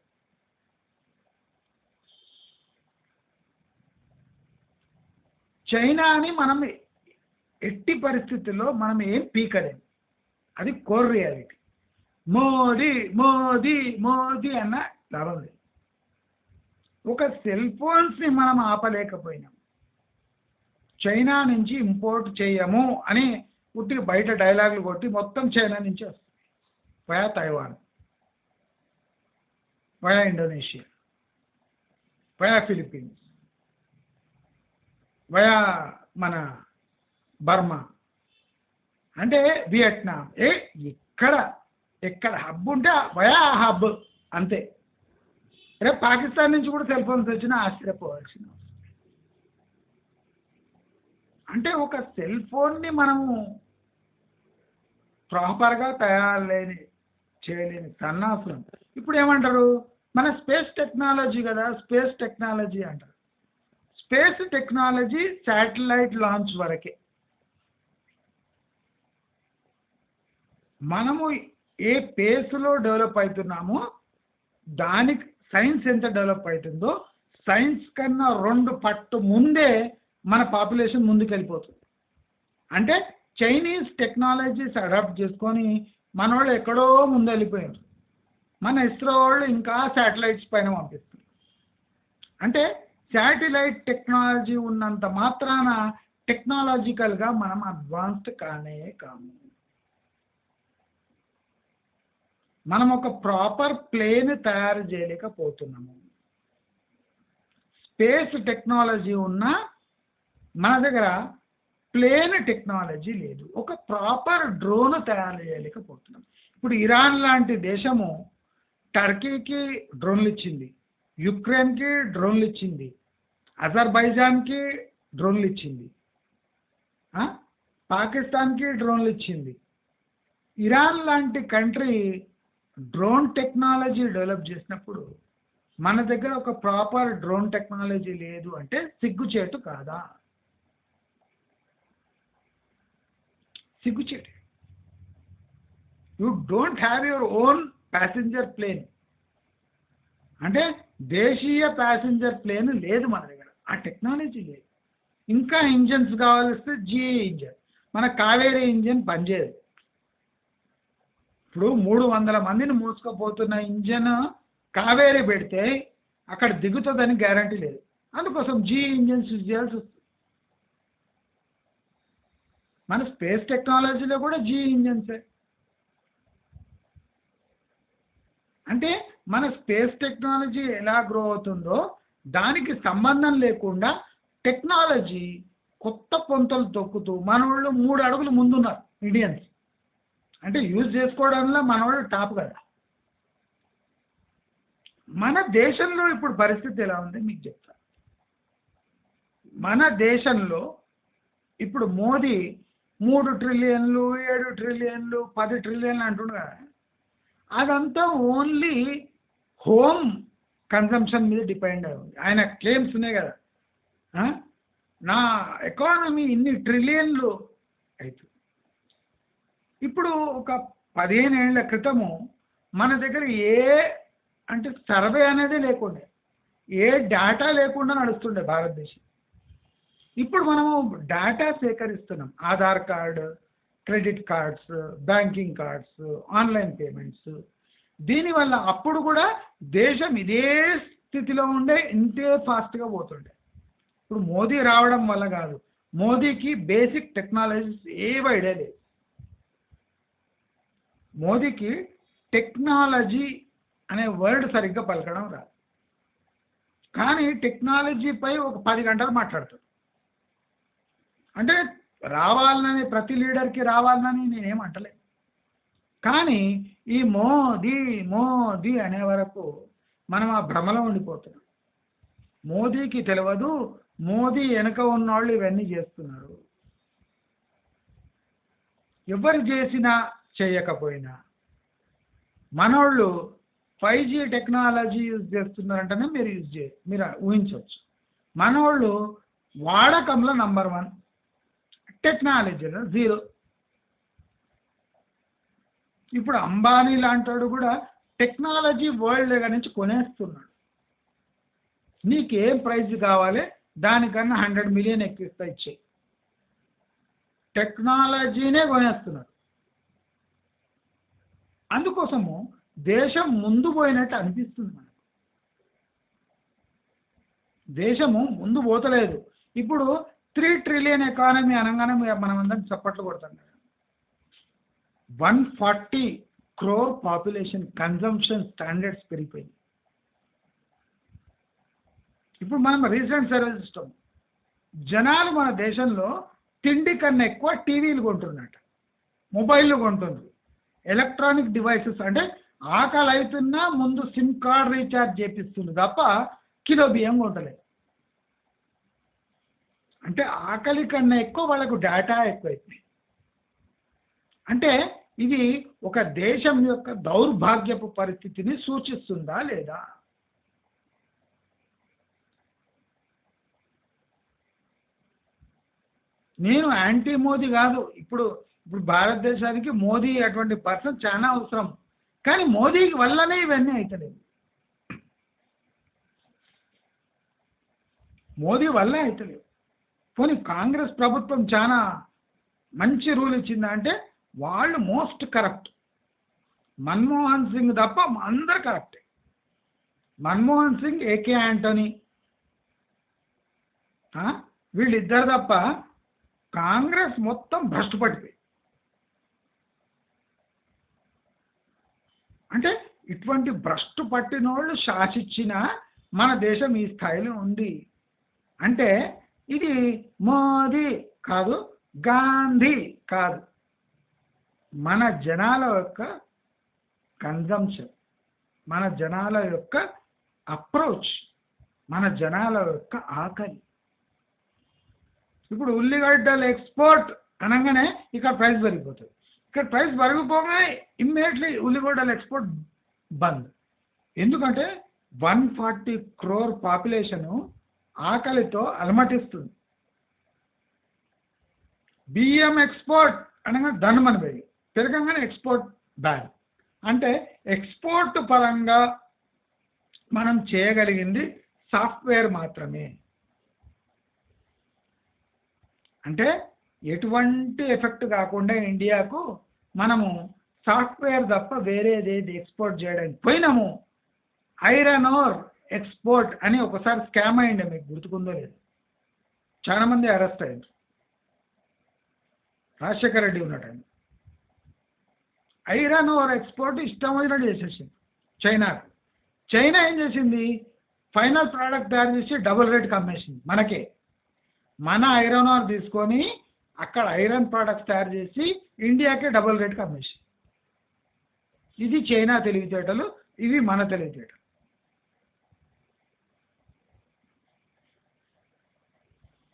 చైనాని మనం ఎట్టి పరిస్థితుల్లో మనం ఏం పీకలేము. అది కోర్ రియాలిటీ. మోదీ మోదీ మోదీ అన్న లాభం లేదు. ఒక సెల్ ఫోన్స్ని మనం ఆపలేకపోయినాం. చైనా నుంచి ఇంపోర్ట్ చేయము అని పుట్టి బయట డైలాగులు కొట్టి మొత్తం చైనా నుంచి వస్తుంది. Via Taiwan, via Indonesia, via Philippines, via మన బర్మా, అంటే వియట్నాం. ఎక్కడ హబ్ ఉంటే వయా హబ్ అంతే. రేపు పాకిస్తాన్ నుంచి కూడా సెల్ ఫోన్స్ వచ్చినా ఆశ్చర్యపోవాల్సిన అవసరం. అంటే ఒక సెల్ ఫోన్ని మనము ప్రాపర్గా చేయలేని సన్నాసులం. ఇప్పుడు ఏమంటారు, మన స్పేస్ టెక్నాలజీ కదా, స్పేస్ టెక్నాలజీ అంటారు. స్పేస్ టెక్నాలజీ శాటిలైట్ లాంచ్ వరకే. మనము ఏ పేస్లో డెవలప్ అవుతున్నామో దానికి సైన్స్ ఎంత డెవలప్ అవుతుందో సైన్స్ కన్నా 2 పట్టు ముందే మన పాపులేషన్ ముందుకు వెళ్ళిపోతుంది. అంటే చైనీస్ టెక్నాలజీస్ అడాప్ట్ చేసుకొని మన వాళ్ళు ఎక్కడో ముందు వెళ్ళిపోయారు. మన ఇస్రో వాళ్ళు ఇంకా శాటిలైట్స్ పైన పంపిస్తారు. అంటే శాటిలైట్ టెక్నాలజీ ఉన్నంత మాత్రాన టెక్నాలజికల్గా మనం అడ్వాన్స్డ్ కాము. మనం ఒక ప్రాపర్ ప్లేన్ తయారు చేయలేకపోతున్నాము. స్పేస్ టెక్నాలజీ ఉన్నా మన దగ్గర ప్లేన్ టెక్నాలజీ లేదు. ఒక ప్రాపర్ డ్రోన్ తయారు చేయలేకపోతున్నాం. ఇప్పుడు ఇరాన్ లాంటి దేశము టర్కీకి డ్రోన్లు ఇచ్చింది, యుక్రెయిన్కి డ్రోన్లు ఇచ్చింది, అజర్బైజాన్కి డ్రోన్లు ఇచ్చింది, పాకిస్తాన్కి డ్రోన్లు ఇచ్చింది. ఇరాన్ లాంటి కంట్రీ డ్రోన్ టెక్నాలజీ డెవలప్ చేసినప్పుడు మన దగ్గర ఒక ప్రాపర్ డ్రోన్ టెక్నాలజీ లేదు అంటే సిగ్గుచేటు కాదా? సిగ్గుచేటు. You don't have your own passenger plane. అంటే దేశీయ ప్యాసింజర్ ప్లేన్ లేదు మన దగ్గర, ఆ టెక్నాలజీ లేదు. ఇంకా ఇంజన్స్ కావాల్సి జిఏ ఇంజన్, మన కావేరీ ఇంజన్ పనిచేయదు. ఇప్పుడు 300 మందిని మోసుకుపోతున్న ఇంజన్ కావేరీ పెడితే అక్కడ దిగుతుందని గ్యారంటీ లేదు. అందుకోసం జిఏ ఇంజన్స్ యూజ్ చేయాల్సి వస్తుంది. మన స్పేస్ టెక్నాలజీలో కూడా జిఏ ఇంజన్సే. అంటే మన స్పేస్ టెక్నాలజీ ఎలా గ్రో అవుతుందో దానికి సంబంధం లేకుండా టెక్నాలజీ కొత్త పొంతలు తొక్కుతూ మన వాళ్ళు 3 అడుగులు ముందున్నారు ఇండియన్స్. అంటే యూజ్ చేసుకోవడంలో మన వాళ్ళు టాప్ కదా. మన దేశంలో ఇప్పుడు పరిస్థితి ఎలా ఉంది మీకు చెప్తా. మన దేశంలో ఇప్పుడు మోదీ 3 ట్రిలియన్లు 7 ట్రిలియన్లు 10 ట్రిలియన్లు అంటుండు కదా, అదంతా ఓన్లీ హోమ్ కన్జంప్షన్ మీద డిపెండ్ అయి ఉంది. ఆయన క్లెయిమ్స్ ఉన్నాయి కదా, నా ఎకానమీ ఇన్ని ట్రిలియన్లు అవుతుంది. ఇప్పుడు ఒక 15 ఏళ్ల క్రితము మన దగ్గర అంటే సర్వే అనేది లేకుండే, ఏ డేటా లేకుండా నడుస్తుండే భారతదేశం. ఇప్పుడు మనము డేటా సేకరిస్తున్నాం. Aadhaar card, credit cards, banking cards, online payments. దీనివల్ల అప్పుడు కూడా దేశం ఇదే స్థితిలో ఉండే, ఇంతే ఫాస్ట్గా పోతుండే. ఇప్పుడు మోదీ రావడం వల్ల కాదు, మోదీకి బేసిక్ టెక్నాలజీస్ ఏవి ఐడియా లేదు. మోదీకి టెక్నాలజీ అనే వర్డ్ సరిగ్గా పలకడం రాదు, కానీ టెక్నాలజీపై ఒక 10 గంటలు మాట్లాడతాడు. అంటే రావాలని, ప్రతి లీడర్కి రావాలని నేనేమంటలే, కానీ ఈ మోదీ మోదీ అనే వరకు మనం ఆ భ్రమలో ఉండిపోతున్నాం. మోదీకి తెలియదు మోదీ వెనుక ఉన్నవాళ్ళు ఇవన్నీ చేస్తున్నారు. ఎవరు చేసినా చేయకపోయినా మనోళ్ళు 5G టెక్నాలజీ యూజ్ చేస్తున్నారంటేనే మీరు ఊహించవచ్చు. మనోళ్ళు వాడకంలో నంబర్ 1, టెక్నాలజీలో 0. ఇప్పుడు అంబానీ లాంటోడు కూడా టెక్నాలజీ వరల్డ్ దగ్గర నుంచి కొనేస్తున్నాడు. నీకేం ప్రైజ్ కావాలి, దానికన్నా 100 మిలియన్ ఎక్కువ ఇచ్చేయి. టెక్నాలజీనే కొనేస్తున్నాడు. అందుకోసము దేశం ముందు పోయినట్టు అనిపిస్తుంది మనకు. దేశము ముందు పోతలేదు. ఇప్పుడు 3 ట్రిలియన్ ఎకానమీ అనగానే మనం అందరం చప్పట్లు కొడతాం కదా. 140 crore పాపులేషన్, కన్జంప్షన్ స్టాండర్డ్స్ పెరిగిపోయింది. ఇప్పుడు మనం రీసెంట్ సర్వే సిస్టమ్, జనాలు మన దేశంలో తిండి కన్నా ఎక్కువ టీవీలు కొంటున్నట్ట, మొబైల్ కొంటున్నారు, ఎలక్ట్రానిక్ డివైసెస్. అంటే ఆకలి అవుతున్నా ముందు సిమ్ కార్డ్ రీఛార్జ్ చేపిస్తుంది తప్ప కిలో బియ్యం కొంటలేదు. అంటే ఆకలి కన్నా ఎక్కువ వాళ్ళకు డేటా ఎక్కువైంది. అంటే ఇది ఒక దేశం యొక్క దౌర్భాగ్యపు పరిస్థితిని సూచిస్తుందా లేదా? నేను యాంటీ మోదీ కాదు. ఇప్పుడు భారతదేశానికి మోదీ అటువంటి పర్సన్ చాలా అవసరం. కానీ మోదీ వల్లనే ఇవన్నీ అవుతలేవు. మోదీ వల్లే అవుతలేవు. పోనీ కాంగ్రెస్ ప్రభుత్వం చాలా మంచి రూల్ ఇచ్చిందా అంటే వాళ్ళు మోస్ట్ కరప్ట్. మన్మోహన్ సింగ్ తప్ప అందరు కరప్టే. మన్మోహన్ సింగ్, ఏకే యాంటనీ, వీళ్ళిద్దరు తప్ప కాంగ్రెస్ మొత్తం భ్రష్టు పట్టిపోయి. అంటే ఇటువంటి భ్రష్టు పట్టినోళ్ళు శాసించిన మన దేశం ఈ స్థాయిలో ఉంది. అంటే ఇది మోదీ కాదు, గాంధీ కాదు, మన జనాల యొక్క కన్జంప్షన్, మన జనాల యొక్క అప్రోచ్, మన జనాల యొక్క ఆకలి. ఇప్పుడు ఉల్లిగడ్డల ఎక్స్పోర్ట్ అనగానే ఇక్కడ ప్రైస్ పెరిగిపోతుంది. ఇక్కడ ప్రైస్ పెరిగిపోగానే ఇమ్మీడియట్లీ ఉల్లిగడ్డల ఎక్స్పోర్ట్ బంద్. ఎందుకంటే 140 crore పాపులేషను ఆకలితో అలమటిస్తుంది. బియ్యం ఎక్స్పోర్ట్ అనగా ధనమని పెరగంగానే ఎక్స్పోర్ట్ బ్యాన్. అంటే ఎక్స్పోర్ట్ పరంగా మనం చేయగలిగింది సాఫ్ట్వేర్ మాత్రమే. అంటే ఎటువంటి ఎఫెక్ట్ కాకుండా ఇండియాకు మనము సాఫ్ట్వేర్ తప్ప వేరేదేది ఎక్స్పోర్ట్ చేయడానికి పోయినాము. ఐరన్ ఓర్ ఎక్స్పోర్ట్ అని ఒకసారి స్కామ్ అయ్యింది, మీకు గుర్తుకుందో లేదు? చాలామంది అరెస్ట్ అయ్యారు. రాజశేఖర రెడ్డి ఉన్నట్టు ఐరన్ ఓర్ ఎక్స్పోర్ట్ ఇష్టం వచ్చినట్టు చేసేసింది చైనాకు. చైనా ఏం చేసింది? ఫైనల్ ప్రోడక్ట్ తయారు చేసి డబుల్ రేట్కి అమ్మేసింది మనకే. మన ఐరన్ ఓర్ తీసుకొని అక్కడ ఐరన్ ప్రోడక్ట్స్ తయారు చేసి ఇండియాకే డబుల్ రేట్కి అమ్మేసింది. ఇది చైనా తెలివితేటలు, ఇవి మన తెలివితేటలు.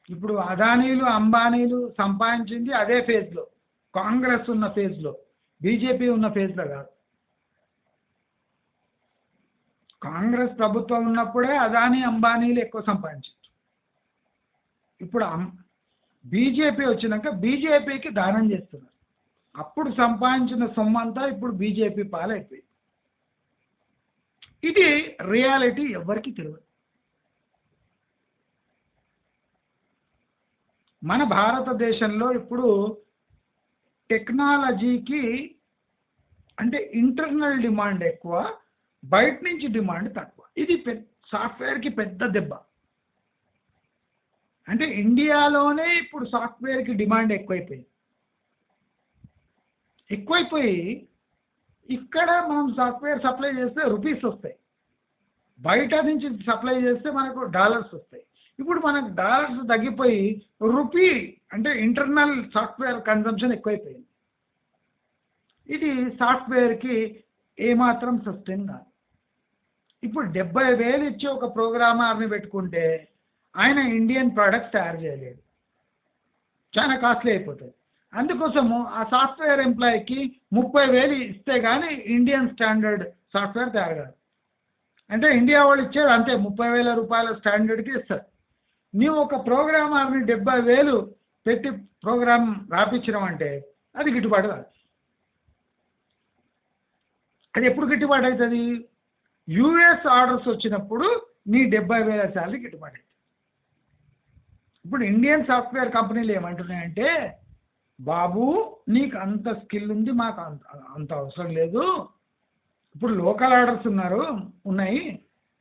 ఇప్పుడు అదానీలు, అంబానీలు సంపాదించింది అదే ఫేజ్లో, కాంగ్రెస్ ఉన్న ఫేజ్లో, బీజేపీ ఉన్న ఫేజ్లో కాదు. కాంగ్రెస్ ప్రభుత్వం ఉన్నప్పుడే అదానీ, అంబానీలు ఎక్కువ సంపాదించారు. ఇప్పుడు బీజేపీ వచ్చినాక బీజేపీకి దానం చేస్తున్నారు. అప్పుడు సంపాదించిన సొమ్మంతా ఇప్పుడు బీజేపీ పాలైపోయింది. ఇది రియాలిటీ ఎవరికి తెలియదు. మన భారతదేశంలో ఇప్పుడు టెక్నాలజీకి అంటే ఇంటర్నల్ డిమాండ్ ఎక్కువ, బయట నుంచి డిమాండ్ తక్కువ. ఇది సాఫ్ట్వేర్కి పెద్ద దెబ్బ. అంటే ఇండియాలోనే ఇప్పుడు సాఫ్ట్వేర్కి డిమాండ్ ఎక్కువైపోయి ఇక్కడ మనం సాఫ్ట్వేర్ సప్లై చేస్తే రూపీస్ వస్తాయి, బయట నుంచి సప్లై చేస్తే మనకు డాలర్స్ వస్తాయి. ఇప్పుడు మనకు డాలర్స్ తగ్గిపోయి రూపీ అంటే ఇంటర్నల్ సాఫ్ట్వేర్ కన్జంప్షన్ ఎక్కువైపోయింది. ఇది సాఫ్ట్వేర్కి ఏమాత్రం సస్టైన్ కాదు. ఇప్పుడు 70,000 ఇచ్చి ఒక ప్రోగ్రామర్ని పెట్టుకుంటే ఆయన ఇండియన్ ప్రోడక్ట్స్ తయారు చేయలేడు, చాలా కాస్ట్లీ అయిపోతుంది. అందుకోసము ఆ సాఫ్ట్వేర్ ఎంప్లాయీకి 30,000 ఇస్తే కానీ ఇండియన్ స్టాండర్డ్ సాఫ్ట్వేర్ తయారు కాదు. అంటే ఇండియా వాళ్ళు ఇచ్చేది అంతే, 30,000 రూపాయల స్టాండర్డ్కి ఇస్తారు. నీవు ఒక ప్రోగ్రామర్ని 70,000 పెట్టి ప్రోగ్రామ్ రాపించడం అంటే అది గిట్టుబాటు కాదు. అది ఎప్పుడు గిట్టుబాటు అవుతుంది? యుఎస్ ఆర్డర్స్ వచ్చినప్పుడు నీ 70,000 శాలరీ గిట్టుబాటు అవుతుంది. ఇప్పుడు ఇండియన్ సాఫ్ట్వేర్ కంపెనీలు ఏమంటున్నాయంటే, బాబు నీకు అంత స్కిల్ ఉంది, మాకు అంత అవసరం లేదు, ఇప్పుడు లోకల్ ఆర్డర్స్ ఉన్నాయి,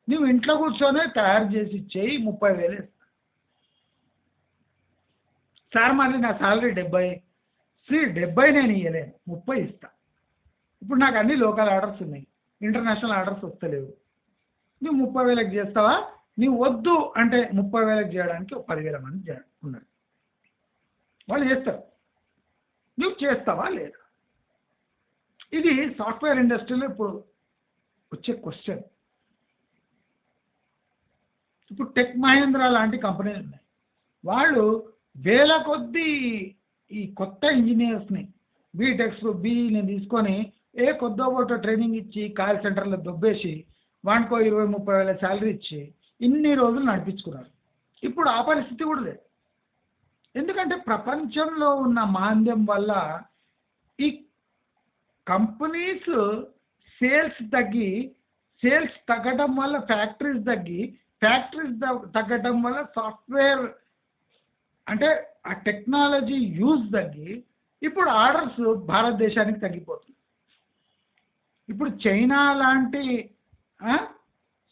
నువ్వు ఇంట్లో కూర్చొని తయారు చేసి ఇచ్చేయి, 30,000 ఇస్తా. సార్ మళ్ళీ నా శాలరీ 70. 70 నేను ఇవ్వలేను, 30 ఇస్తా. ఇప్పుడు నాకు అన్ని లోకల్ ఆర్డర్స్ ఉన్నాయి, ఇంటర్నేషనల్ ఆర్డర్స్ వస్తలేవు, నువ్వు 30,000కి చేస్తావా? నువ్వు వద్దు అంటే 30,000కి చేయడానికి 10,000 మంది ఉన్నారు, వాళ్ళు చేస్తారు, నువ్వు చేస్తావా లేదా? ఇది సాఫ్ట్వేర్ ఇండస్ట్రీలో ఇప్పుడు వచ్చే క్వశ్చన్. ఇప్పుడు టెక్ మహేంద్ర లాంటి కంపెనీలు ఉన్నాయి, వాళ్ళు వేల కొద్దీ ఈ కొత్త ఇంజనీర్స్ని బీటెక్స్ బీఈని తీసుకొని కొద్దో ట్రైనింగ్ ఇచ్చి కాల్ సెంటర్లో దొబ్బేసి వానికో 20-30,000 శాలరీ ఇచ్చి ఇన్ని రోజులు నడిపించుకున్నారు. ఇప్పుడు ఆ పరిస్థితి కూడా లేదు. ఎందుకంటే ప్రపంచంలో ఉన్న మాంద్యం వల్ల ఈ కంపెనీస్ సేల్స్ తగ్గడం వల్ల ఫ్యాక్టరీస్ తగ్గడం వల్ల సాఫ్ట్వేర్ అంటే ఆ టెక్నాలజీ యూజ్ తగ్గి ఇప్పుడు ఆర్డర్స్ భారతదేశానికి తగ్గిపోతుంది. ఇప్పుడు చైనా లాంటి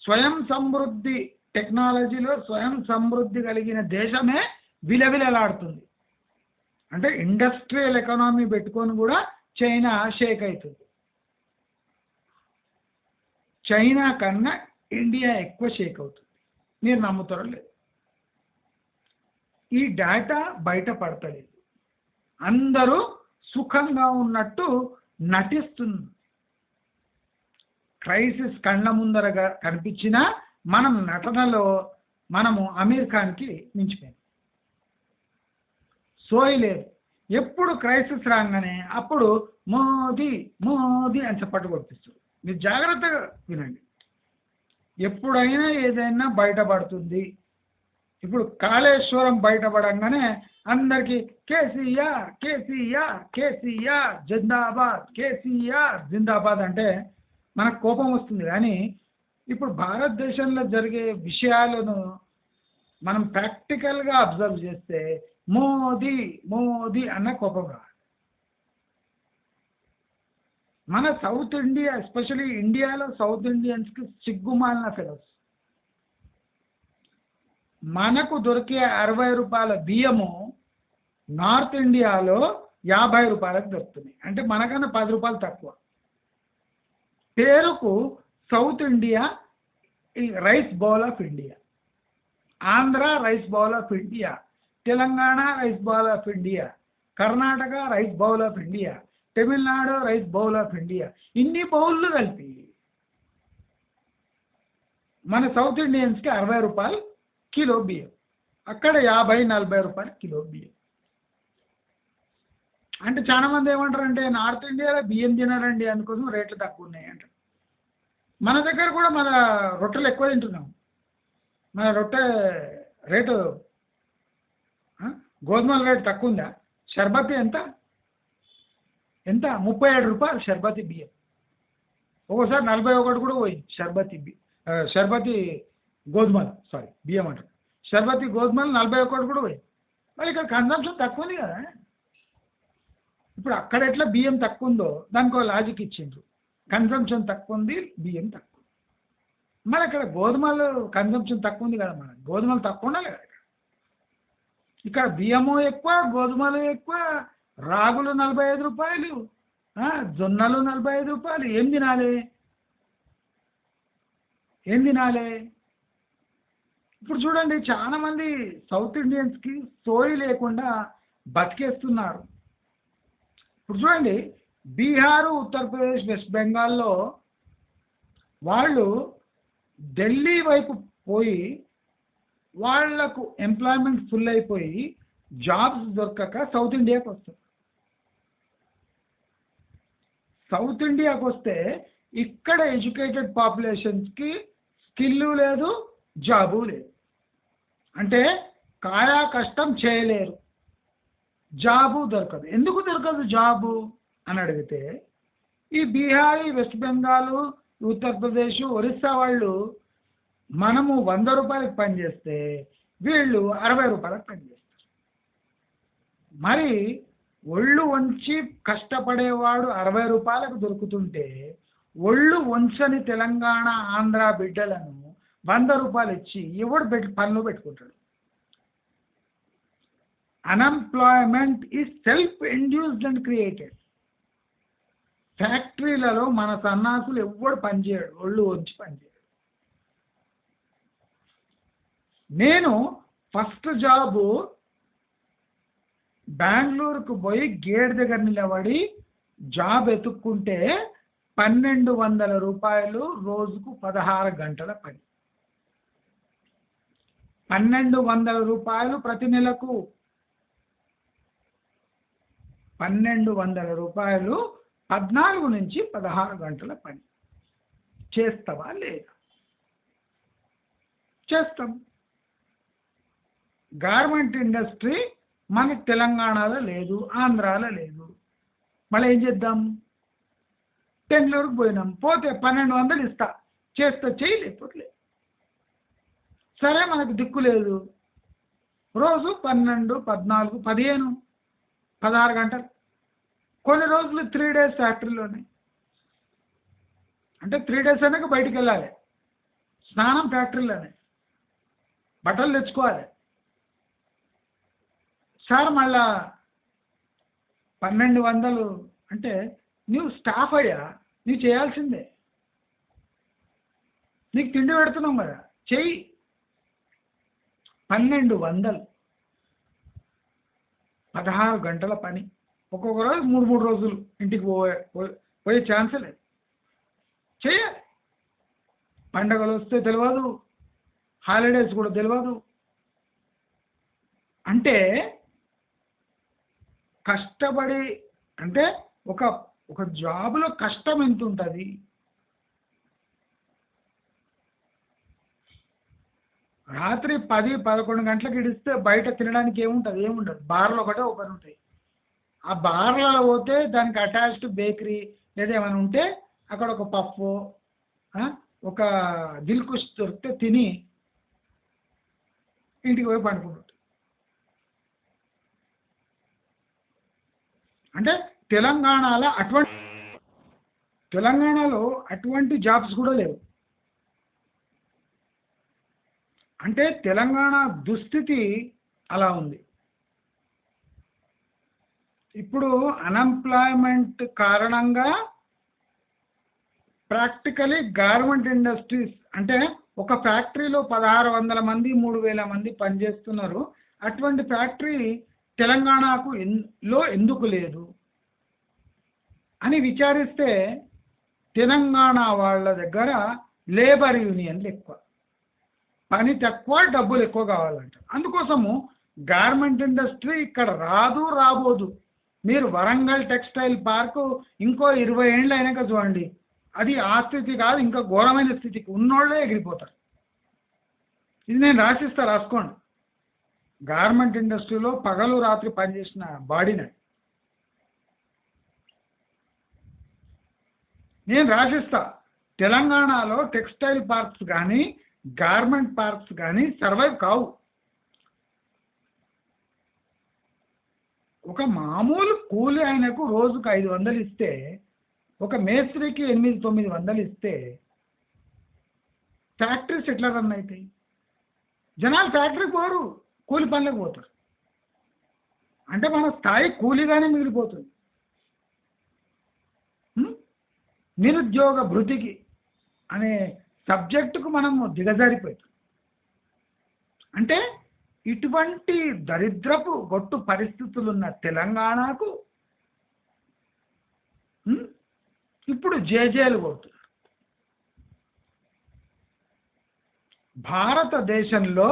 స్వయం సమృద్ధి టెక్నాలజీలో స్వయం సమృద్ధి కలిగిన దేశమే విలవిలలాడుతుంది. అంటే ఇండస్ట్రియల్ ఎకానమీ పెట్టుకొని కూడా చైనా షేక్ అవుతుంది. చైనా కన్నా ఇండియా ఎక్కువ షేక్ అవుతుంది. మీరు నమ్ముతారో లేదు? ఈ డేటా బయటపడతలేదు, అందరూ సుఖంగా ఉన్నట్టు నటిస్తుంది. క్రైసిస్ కళ్ళ ముందరగా కనిపించినా మనం నటనలో మనము అమీర్ ఖాన్కి మించిపోయాం. సోయి లేదు. ఎప్పుడు క్రైసిస్ రాగానే అప్పుడు మోదీ మోదీ అని చప్పట్లు కొట్టిస్తారు. మీరు జాగ్రత్తగా వినండి, ఎప్పుడైనా ఏదైనా బయటపడుతుంది. ఇప్పుడు కాళేశ్వరం బయటపడంగానే అందరికీ కేసీఆర్ కేసీఆర్ కేసీఆర్ జిందాబాద్, కేసీఆర్ జిందాబాద్ అంటే మనకు కోపం వస్తుంది. కానీ ఇప్పుడు భారతదేశంలో జరిగే విషయాలను మనం ప్రాక్టికల్గా అబ్జర్వ్ చేస్తే మోదీ మోదీ అన్న కోపం రాదు. మన సౌత్ ఇండియా, ఎస్పెషలీ ఇండియాలో సౌత్ ఇండియన్స్కి సిగ్గుమాలిన ఫెలోస్. మనకు దొరికే 60 రూపాయల బియ్యము నార్త్ ఇండియాలో 50 రూపాయలకు దొరుకుతున్నాయి. అంటే మనకన్నా 10 రూపాయలు తక్కువ. పేరుకు సౌత్ ఇండియా ఈ rice bowl of India, Andhra rice bowl of India, Telangana rice bowl of India, Karnataka rice bowl of India, Tamil Nadu rice bowl of India. ఇన్ని బౌళ్ళు కలిపి మన సౌత్ ఇండియన్స్కి 60 రూపాయలు కిలో బియ్యం, అక్కడ 50-40 రూపాయలు కిలో బియ్యం. అంటే చాలామంది ఏమంటారంటే నార్త్ ఇండియాలో బియ్యం తినారండి అందుకోసం రేట్లు తక్కువ ఉన్నాయి అంటారు. మన దగ్గర కూడా మన రొట్టెలు ఎక్కువ తింటున్నాం. మన రొట్టె రేటు గోధుమల రేటు తక్కువ ఉందా? షర్బతి ఎంత 37 రూపాయలు షర్బతి బియ్యం. ఒక్కోసారి 41 కూడా పోయింది షర్బతి గోధుమలు, బియ్యం అంటారు. షర్బతి గోధుమలు 41 కూడా పోయింది. మరి ఇక్కడ కన్సంప్షన్ తక్కువ ఉంది కదా. ఇప్పుడు అక్కడ ఎట్లా బియ్యం తక్కువ ఉందో దానికి ఒక లాజిక్ ఇచ్చిండ్రు. కన్సంప్షన్ తక్కువ ఉంది, బియ్యం తక్కువ. మరి అక్కడ గోధుమలు కన్సంప్షన్ తక్కువ ఉంది కదా, మన గోధుమలు తక్కువ ఉండాలి కదా. ఇక్కడ బియ్యము ఎక్కువ, గోధుమలు ఎక్కువ, రాగులు 45 రూపాయలు, జొన్నలు 45 రూపాయలు. ఏం తినాలి? ఇప్పుడు చూడండి, చాలామంది సౌత్ ఇండియన్స్కి సోయి లేకుండా బతికేస్తున్నారు. ఇప్పుడు చూడండి, బీహారు, ఉత్తరప్రదేశ్, వెస్ట్ బెంగాల్లో వాళ్ళు ఢిల్లీ వైపు పోయి వాళ్లకు ఎంప్లాయ్మెంట్ ఫుల్ అయిపోయి జాబ్స్ దొరకక సౌత్ ఇండియాకి వస్తారు. సౌత్ ఇండియాకి వస్తే ఇక్కడ ఎడ్యుకేటెడ్ పాపులేషన్స్కి స్కిల్ లేదు, జాబు లేదు. అంటే కాయా కష్టం చేయలేరు, జాబు దొరకదు. ఎందుకు దొరకదు జాబు అని అడిగితే ఈ బీహార్, వెస్ట్ బెంగాల్, ఉత్తరప్రదేశ్, ఒరిస్సా వాళ్ళు మనము 100 రూపాయలకు పనిచేస్తే వీళ్ళు 60 రూపాయలకు పనిచేస్తారు. మరి ఒళ్ళు వంచి కష్టపడేవాడు 60 రూపాయలకు దొరుకుతుంటే ఒళ్ళు వంచని తెలంగాణ, ఆంధ్ర బిడ్డలను 100 రూపాయలు ఇచ్చి ఎవడు పనులు పెట్టుకుంటాడు? Unemployment is self induced and created. ఫ్యాక్టరీలలో మన సన్నాసులు ఎవడు పనిచేయడు, ఒళ్ళు వంచి పనిచేయడు. నేను ఫస్ట్ జాబు బెంగళూరుకు పోయి గేట్ దగ్గర నిలబడి జాబ్ ఎత్తుక్కుంటే 1200 రూపాయలు, రోజుకు 16 గంటల పని. 1200 రూపాయలు ప్రతి నెలకు. 1200 రూపాయలు 14 నుంచి 16 గంటల పని. చేస్తావా లేదా? చేస్తాం. గార్మెంట్ ఇండస్ట్రీ మనకి తెలంగాణలో లేదు, ఆంధ్రాలో లేదు. మళ్ళీ ఏం చేద్దాం? బెంగళూరుకు పోయినాం, పోతే 1200 ఇస్తా, చేస్తా, చేయలేకపోతే సరే, మనకు దిక్కు లేదు. రోజు 12, 14, 15, 16 గంటలు. కొన్ని రోజులు 3 డేస్ ఫ్యాక్టరీలోనే. అంటే 3 డేస్ అయినాక బయటికి వెళ్ళాలి, స్నానం ఫ్యాక్టరీలోనే, బట్టలు తెచ్చుకోవాలి. సార్ మళ్ళా 1200 అంటే నువ్వు స్టాఫ్ అయ్యా, నువ్వు చేయాల్సిందే. నీకు తిండి పెడుతున్నాం కదా, చెయ్యి. 1200, 16 గంటల పని. ఒక్కొక్క రోజు 3 రోజులు ఇంటికి పోయే ఛాన్స్ లేదు. చేయాలి. పండగలు వస్తే తెలియదు, హాలిడేస్ కూడా తెలియదు. అంటే కష్టపడి, అంటే ఒక జాబ్లో కష్టం ఎంత ఉంటుంది? రాత్రి 10, 11 గంటలకు ఇడిస్తే బయట తినడానికి ఏముంటుంది? ఏముండదు. బార్లు ఒకటే ఓపెన్ ఉంటాయి. ఆ బార్లలో పోతే దానికి అటాచ్డ్ బేకరీ లేదా ఏమైనా ఉంటే అక్కడ ఒక పఫ్, ఒక దిల్కుష్ దొరికితే తిని ఇంటికి పోయి పండుకుంటుంది. అంటే తెలంగాణలో అటువంటి జాబ్స్ కూడా లేవు. అంటే తెలంగాణ దుస్థితి అలా ఉంది. ఇప్పుడు అన్ఎంప్లాయ్మెంట్ కారణంగా ప్రాక్టికలీ గార్మెంట్ ఇండస్ట్రీస్, అంటే ఒక ఫ్యాక్టరీలో 1600 మంది, 3000 మంది పనిచేస్తున్నారు. అటువంటి ఫ్యాక్టరీ తెలంగాణకు ఎందుకు లేదు అని విచారిస్తే తెలంగాణ వాళ్ళ దగ్గర లేబర్ యూనియన్లు ఎక్కువ, పని తక్కువ, డబ్బులు ఎక్కువ కావాలంట. అందుకోసము గార్మెంట్ ఇండస్ట్రీ ఇక్కడ రాబోదు. మీరు వరంగల్ టెక్స్టైల్ పార్కు ఇంకో 20 ఏళ్ళు అయినాక చూడండి, అది ఆ స్థితి కాదు, ఇంకా ఘోరమైన స్థితికి ఉన్నోళ్ళే ఎగిరిపోతారు. ఇది నేను రాసుకోండి. గార్మెంట్ ఇండస్ట్రీలో పగలు రాత్రి పనిచేసిన బాడీని నేను రాసిస్తా. తెలంగాణలో టెక్స్టైల్ పార్క్స్ కానీ గార్మెంట్ పార్క్స్ కానీ సర్వైవ్ కావు. ఒక మామూలు కూలి ఆయనకు రోజుకు 500 ఇస్తే, ఒక మేస్త్రికి 800-900 ఇస్తే ఫ్యాక్టరీస్ ఎట్లా రన్ అవుతాయి? జనాలు ఫ్యాక్టరీకి పోరు, కూలి పనులకు పోతారు. అంటే మన స్థాయి కూలీగానే మిగిలిపోతుంది. నిరుద్యోగ భృతికి అనే సబ్జెక్టుకు మనము దిగజారిపోతాం. అంటే ఇటువంటి దరిద్రపు గొట్టు పరిస్థితులున్న తెలంగాణకు ఇప్పుడు జేజేలు కొడుతున్నారు. భారతదేశంలో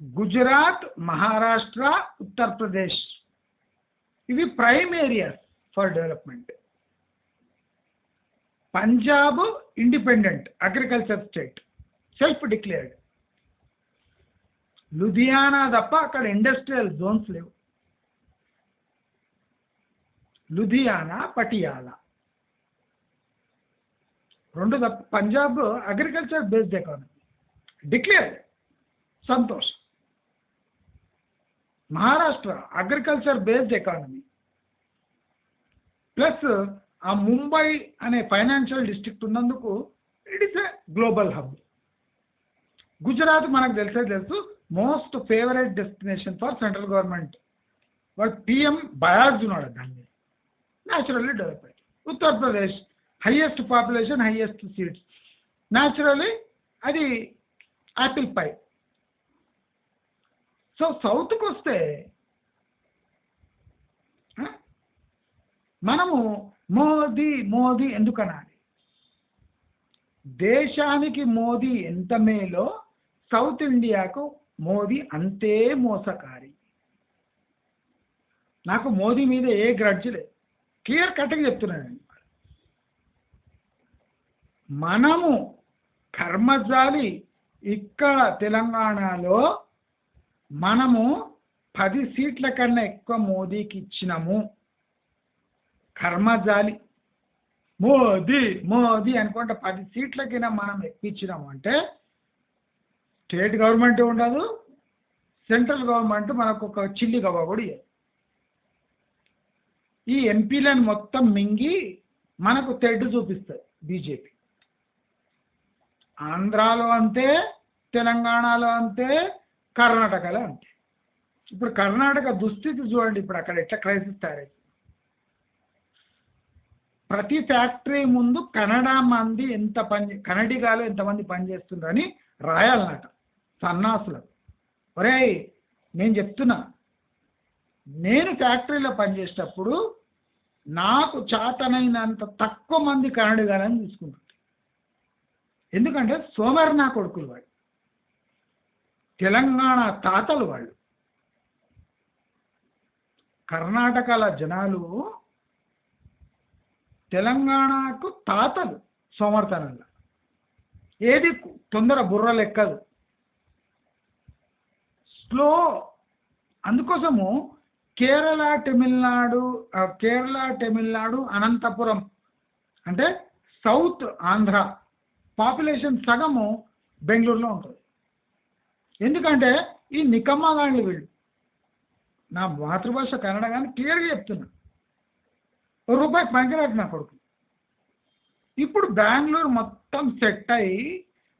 గుజరాత్, మహారాష్ట్ర, ఉత్తరప్రదేశ్ ఇవి prime areas for development. Punjab independent agriculture state, self declared. Ludhiana తప్ప అక్కడ ఇండస్ట్రియల్ జోన్స్ లేవు. లుధియానా, పటియాలా రెండు తప్ప Punjab agriculture based economy declare, Santosh. Maharashtra agriculture based economy plus ఆ ముంబై అనే ఫైనాన్షియల్ డిస్ట్రిక్ట్ ఉన్నందుకు it is a global hub. Gujarat మనకు తెలుసు most favourite destination for central government. వాడు పిఎం బయాజ్ ఉన్నాడు దాన్ని, న్యాచురల్లీ డెవలప్ అయ్యింది. Uttar Pradesh highest population, highest seats, naturally అది యాపిల్ పై. సో సౌత్కి వస్తే మనము మోదీ మోదీ ఎందుకు అనాలి? దేశానికి మోదీ ఎంత మేలో సౌత్ ఇండియాకు మోదీ అంతే మోసకారి. నాకు మోదీ మీద ఏ గ్రడ్జ్ లేదు, క్లియర్ కట్గా చెప్తున్నాను. మనము కర్మజాలి ఇక్కడ తెలంగాణలో మనము 10 సీట్ల కన్నా ఎక్కువ మోదీకి ఇచ్చినాము. కర్మజాలి మోదీ మోదీ అనుకుంటే 10 సీట్లకైనా మనం ఎక్కించినాము అంటే స్టేట్ గవర్నమెంట్ ఉండదు, సెంట్రల్ గవర్నమెంట్ మనకు ఒక చిల్లి గవ్వ కూడా ఇవ్వదు. ఈ ఎంపీలను మొత్తం మింగి మనకు తెడ్డు చూపిస్తుంది బీజేపీ. ఆంధ్రాలో అంతే, తెలంగాణలో అంతే, కర్ణాటకలో అంతే. ఇప్పుడు కర్ణాటక దుస్థితి చూడండి, ఇప్పుడు అక్కడ ఎట్లా క్రైసిస్ తయారైంది. ప్రతి ఫ్యాక్టరీ ముందు కన్నడిగాలు ఎంతమంది పనిచేస్తుండ్రని రాయాలన్నట సన్నాసులకు. ఒరేయ్ నేను చెప్తున్నా, నేను ఫ్యాక్టరీలో పనిచేసేటప్పుడు నాకు చాతనైనంత తక్కువ మంది కన్నడిగాలని తీసుకుంటుంటే, ఎందుకంటే సోమర్ నా కొడుకులు వాళ్ళు, తెలంగాణ తాతలు వాళ్ళు. కర్ణాటకల జనాలు తెలంగాణకు తాతలు సోమర్తనంలో. ఏది తొందర బుర్రలు ఎక్కదు, స్లో. అందుకోసము కేరళ తమిళనాడు అనంతపురం అంటే సౌత్ ఆంధ్ర పాపులేషన్ సగము బెంగళూరులో ఉంటుంది. ఎందుకంటే ఈ నికమ్మా గాండ్లు వీళ్ళు. నా మాతృభాష కన్నడ కానీ క్లియర్గా చెప్తున్నా, రూపాయి పనికిరాదు నా కొడుకు. ఇప్పుడు బెంగళూరు మొత్తం సెట్ అయ్యి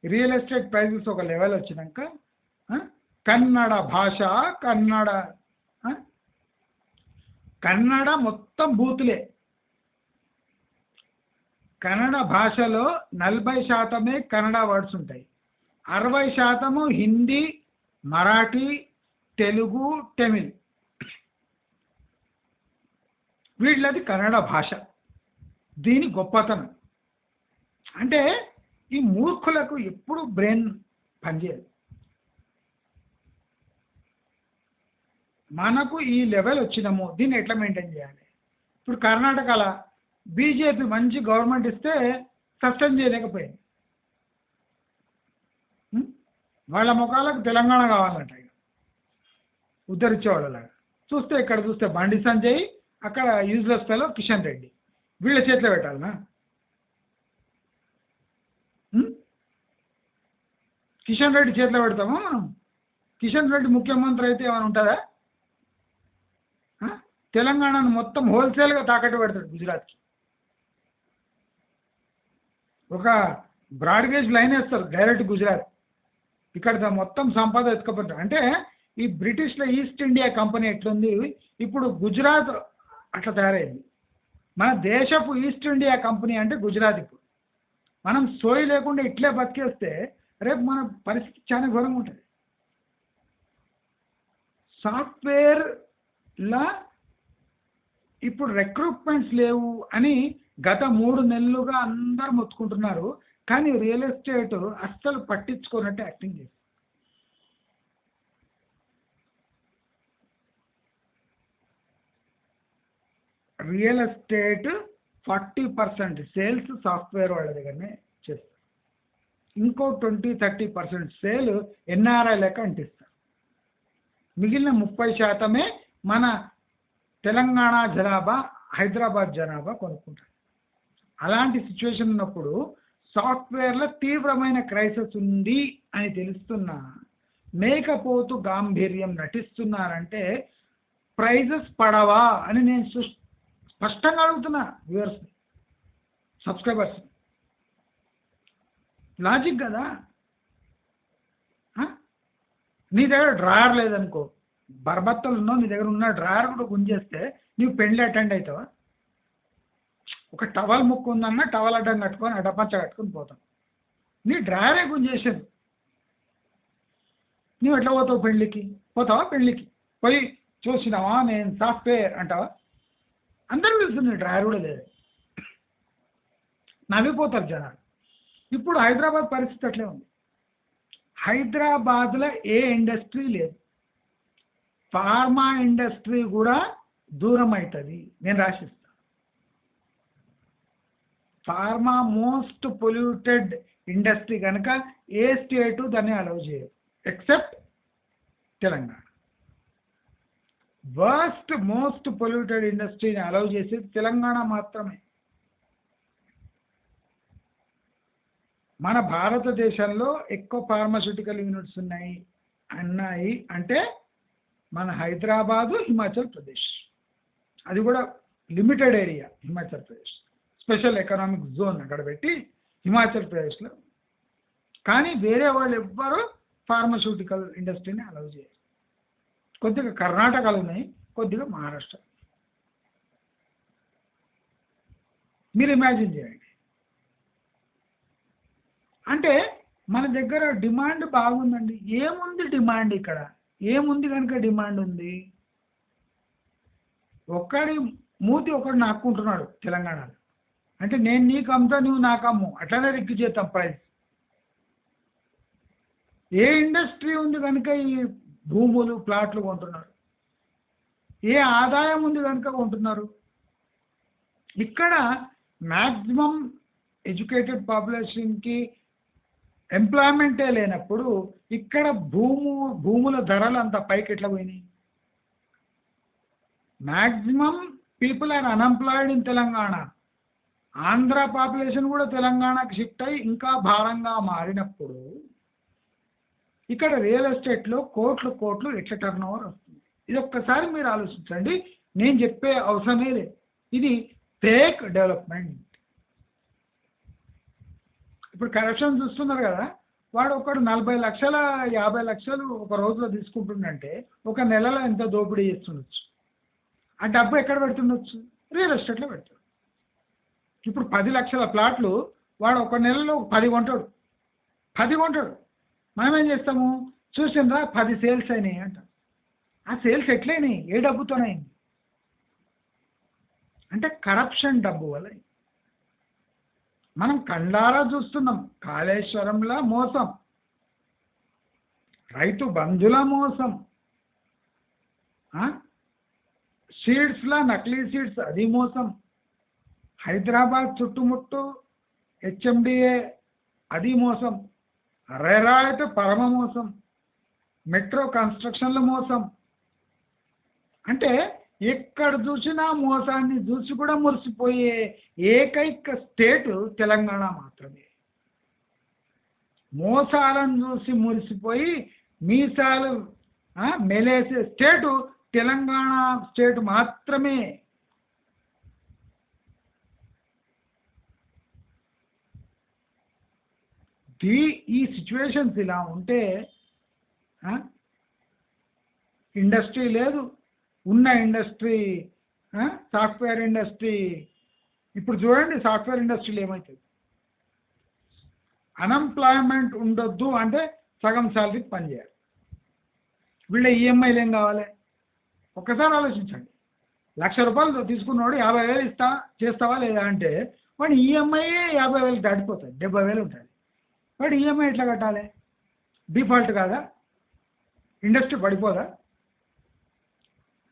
రియల్ ఎస్టేట్ ప్రైజెస్ ఒక లెవెల్ వచ్చినాక కన్నడ భాష కన్నడ మొత్తం బూతులే. కన్నడ భాషలో 40% కన్నడ వర్డ్స్ ఉంటాయి, 60% హిందీ, మరాఠీ, తెలుగు, తమిళ్. వీళ్ళది కన్నడ భాష. దీని గొప్పతనం అంటే ఈ మూర్ఖులకు ఎప్పుడు బ్రెయిన్ పనిచేయదు. మనకు ఈ లెవెల్ వచ్చినాము, దీన్ని ఎట్లా మెయింటైన్ చేయాలి? ఇప్పుడు కర్ణాటకలో బీజేపీ మంచి గవర్నమెంట్ ఇస్తే సస్టైన్ చేయలేకపోయింది. వాళ్ళ ముఖాలకు తెలంగాణ కావాలంట, ఉద్ధరించేవాళ్ళలాగా. చూస్తే ఇక్కడ చూస్తే బండి సంజయ్, అక్కడ యూజ్లెస్ ఫెలో కిషన్ రెడ్డి, వీళ్ళ చేతిలో పెట్టాలనా? కిషన్ రెడ్డి చేతిలో పెడతామా మనం? కిషన్ రెడ్డి ముఖ్యమంత్రి అయితే ఏమైనా ఉంటుందా? తెలంగాణను మొత్తం హోల్సేల్గా తాకట్టు పెడతాడు గుజరాత్కి. ఒక బ్రాడ్గేజ్ లైన్ వేస్తారు డైరెక్ట్ గుజరాత్, ఇక్కడ మొత్తం సంపద ఎత్తుకపోతారు. అంటే ఈ బ్రిటిష్లో ఈస్ట్ ఇండియా కంపెనీ ఎట్లుంది, ఇప్పుడు గుజరాత్ అట్లా తయారైంది. మన దేశపు ఈస్ట్ ఇండియా కంపెనీ అంటే గుజరాత్. ఇప్పుడు మనం సోయి లేకుండా ఇట్లే బతికేస్తే రేపు మన పరిస్థితి చాలా ఘోరంగా ఉంటుంది. సాఫ్ట్వేర్లా ఇప్పుడు రిక్రూట్మెంట్స్ లేవు అని గత 3 నెలలుగా అందరు మొత్తుకుంటున్నారు, కానీ రియల్ ఎస్టేట్ అస్సలు పట్టించుకోనట్టు యాక్టింగ్ చేస్తుంది. రియల్ ఎస్టేట్ 40% సేల్స్ సాఫ్ట్వేర్ వాళ్ళ దగ్గరనే చేస్తారు, ఇంకో 20-30% సేల్ ఎన్ఆర్ఐ లెక్క అంటిస్తారు. మిగిలిన 30% మన తెలంగాణ జనాభా, హైదరాబాద్ జనాభా కొనుక్కుంటారు. అలాంటి సిచ్యువేషన్ ఉన్నప్పుడు సాఫ్ట్వేర్లో తీవ్రమైన క్రైసిస్ ఉంది అని తెలుస్తున్నా మేకపోతు గాంభీర్యం నటిస్తున్నారంటే ప్రైజెస్ పడవా అని నేను స్పష్టంగా అడుగుతున్నా వ్యూవర్స్ని, సబ్స్క్రైబర్స్. లాజిక్ కదా. నీ దగ్గర డ్రాయర్ లేదనుకో, బర్బత్తలు ఉన్నావు, నీ దగ్గర ఉన్న డ్రాయర్ కూడా గుంజేస్తే నీవు పెళ్ళి అటెండ్ అవుతావా? ఒక టవల్ ముక్కు ఉందన్నా టవల్ అడ్డం కట్టుకొని అడ్డపంచ కట్టుకొని పోతాం. నీ డ్రాయరే గుంజేసాను, నువ్వు ఎట్లా పోతావు పెళ్ళికి? పోతావా? పెళ్ళికి పోయి చూసినావా నేను సాఫ్ట్వేర్ అంటావా? అందరూ తెలుసు నీ డ్రాయర్ కూడా లేదు, నవ్విపోతారు జనాలు. ఇప్పుడు హైదరాబాద్ పరిస్థితి అట్లే ఉంది. హైదరాబాద్లో ఏ ఇండస్ట్రీ లేదు, ఫార్మా ఇండస్ట్రీ కూడా దూరం అవుతుంది. నేను రాసిస్తాను. ఫార్మా మోస్ట్ పొల్యూటెడ్ ఇండస్ట్రీ కనుక ఏ స్టేటు దాన్ని అలౌ చేయదు except Telangana. Worst most polluted ఇండస్ట్రీని అలౌ చేసేది తెలంగాణ మాత్రమే. మన భారతదేశంలో ఎక్కువ ఫార్మాస్యూటికల్ యూనిట్స్ ఉన్నాయి అంటే మన హైదరాబాదు, హిమాచల్ ప్రదేశ్. అది కూడా limited area Himachal Pradesh, special economic zone అక్కడ పెట్టి హిమాచల్ ప్రదేశ్లో. కానీ వేరే వాళ్ళు ఎవ్వరూ ఫార్మాస్యూటికల్ ఇండస్ట్రీని అలౌ చేయరు. కొద్దిగా కర్ణాటకలు ఉన్నాయి, కొద్దిగా మహారాష్ట్ర. మీరు ఇమాజిన్ చేయండి. అంటే మన దగ్గర డిమాండ్ బాగుందండి. ఏముంది డిమాండ్? ఇక్కడ ఏముంది కనుక డిమాండ్ ఉంది? ఒక్కడి మూతి ఒకడు నాక్కుంటున్నాడు తెలంగాణలో. అంటే నేను నీకు అమ్ముతా, నువ్వు నాకు అమ్ము, అట్లనే రిక్కి చేస్తాం ప్రైస్. ఏ ఇండస్ట్రీ ఉంది కనుక ఈ భూములు ప్లాట్లు కొంటున్నారు? ఏ ఆదాయం ఉంది కనుక కొంటున్నారు? ఇక్కడ మ్యాక్సిమం ఎడ్యుకేటెడ్ పాపులేషన్కి ఎంప్లాయ్మెంటే లేనప్పుడు ఇక్కడ భూముల ధరలు అంత పైకి ఎట్లా పోయినాయి? Maximum people are unemployed in Telangana. Andhra population కూడా తెలంగాణకి షిఫ్ట్ అయ్యి ఇంకా భారంగా మారినప్పుడు ఇక్కడ రియల్ ఎస్టేట్లో కోట్లు ఎట్లా టర్న్ ఓవర్ వస్తుంది? ఇది ఒక్కసారి మీరు ఆలోచించండి. నేను చెప్పే అవసరమే లేదు. ఇది ఫేక్ డెవలప్మెంట్. ఇప్పుడు కరప్షన్ చూస్తున్నారు కదా, వాడు ఒకడు 40 లక్షల 50 లక్షలు ఒక రోజులో తీసుకుంటుండంటే ఒక నెలలో ఎంత దోపిడీ చేస్తుండొచ్చు? ఆ డబ్బు ఎక్కడ పెడుతుండొచ్చు? రియల్ ఎస్టేట్లో పెడతాడు. ఇప్పుడు 10 లక్షల ప్లాట్లు వాడు ఒక నెలలో 10 కొంటాడు. మనం ఏం చేస్తాము? చూసిండ్రా 10 సేల్స్ అయినాయి అంటాం. ఆ సేల్స్ ఎట్లయినాయి? ఏ డబ్బుతోనైంది? అంటే కరప్షన్ డబ్బు వల్ల. మనం కండారా చూస్తున్నాం. కాళేశ్వరంలో మోసం, రైతు బంధుల మోసం, సీడ్స్లో నకిలీ సీడ్స్ అది మోసం, హైదరాబాద్ చుట్టుముట్టు హెచ్ఎండిఏ అది మోసం, రెరా అయితే పరమ మోసం, మెట్రో కన్స్ట్రక్షన్ల మోసం. అంటే ఎక్కడ చూసినా మోసాన్ని చూసి కూడా మురిసిపోయే ఏకైక స్టేటు తెలంగాణ మాత్రమే. మోసాలను చూసి మురిసిపోయి మీసాలు మెలేసే స్టేటు తెలంగాణ స్టేట్ మాత్రమే. ఈ సిచ్యువేషన్స్ ఇలా ఉంటే ఇండస్ట్రీ లేదు. ఉన్న ఇండస్ట్రీ సాఫ్ట్వేర్ ఇండస్ట్రీ. ఇప్పుడు చూడండి సాఫ్ట్వేర్ ఇండస్ట్రీలో ఏమవుతుంది? అన్ఎంప్లాయ్మెంట్ ఉండొద్దు అంటే సగం శాలరీకి పనిచేయాలి. వీళ్ళ ఈఎంఐలు ఏం కావాలి? ఒక్కసారి ఆలోచించండి. ₹1,00,000 తీసుకున్నవాడు 50,000 చేస్తావా లేదా అంటే వాడు ఈఎంఐ 50,000 దాటిపోతుంది, 70,000 ఉంటుంది. వాడు ఈఎంఐ ఎట్లా కట్టాలి? డిఫాల్ట్ కాదా? ఇండస్ట్రీ పడిపోదా?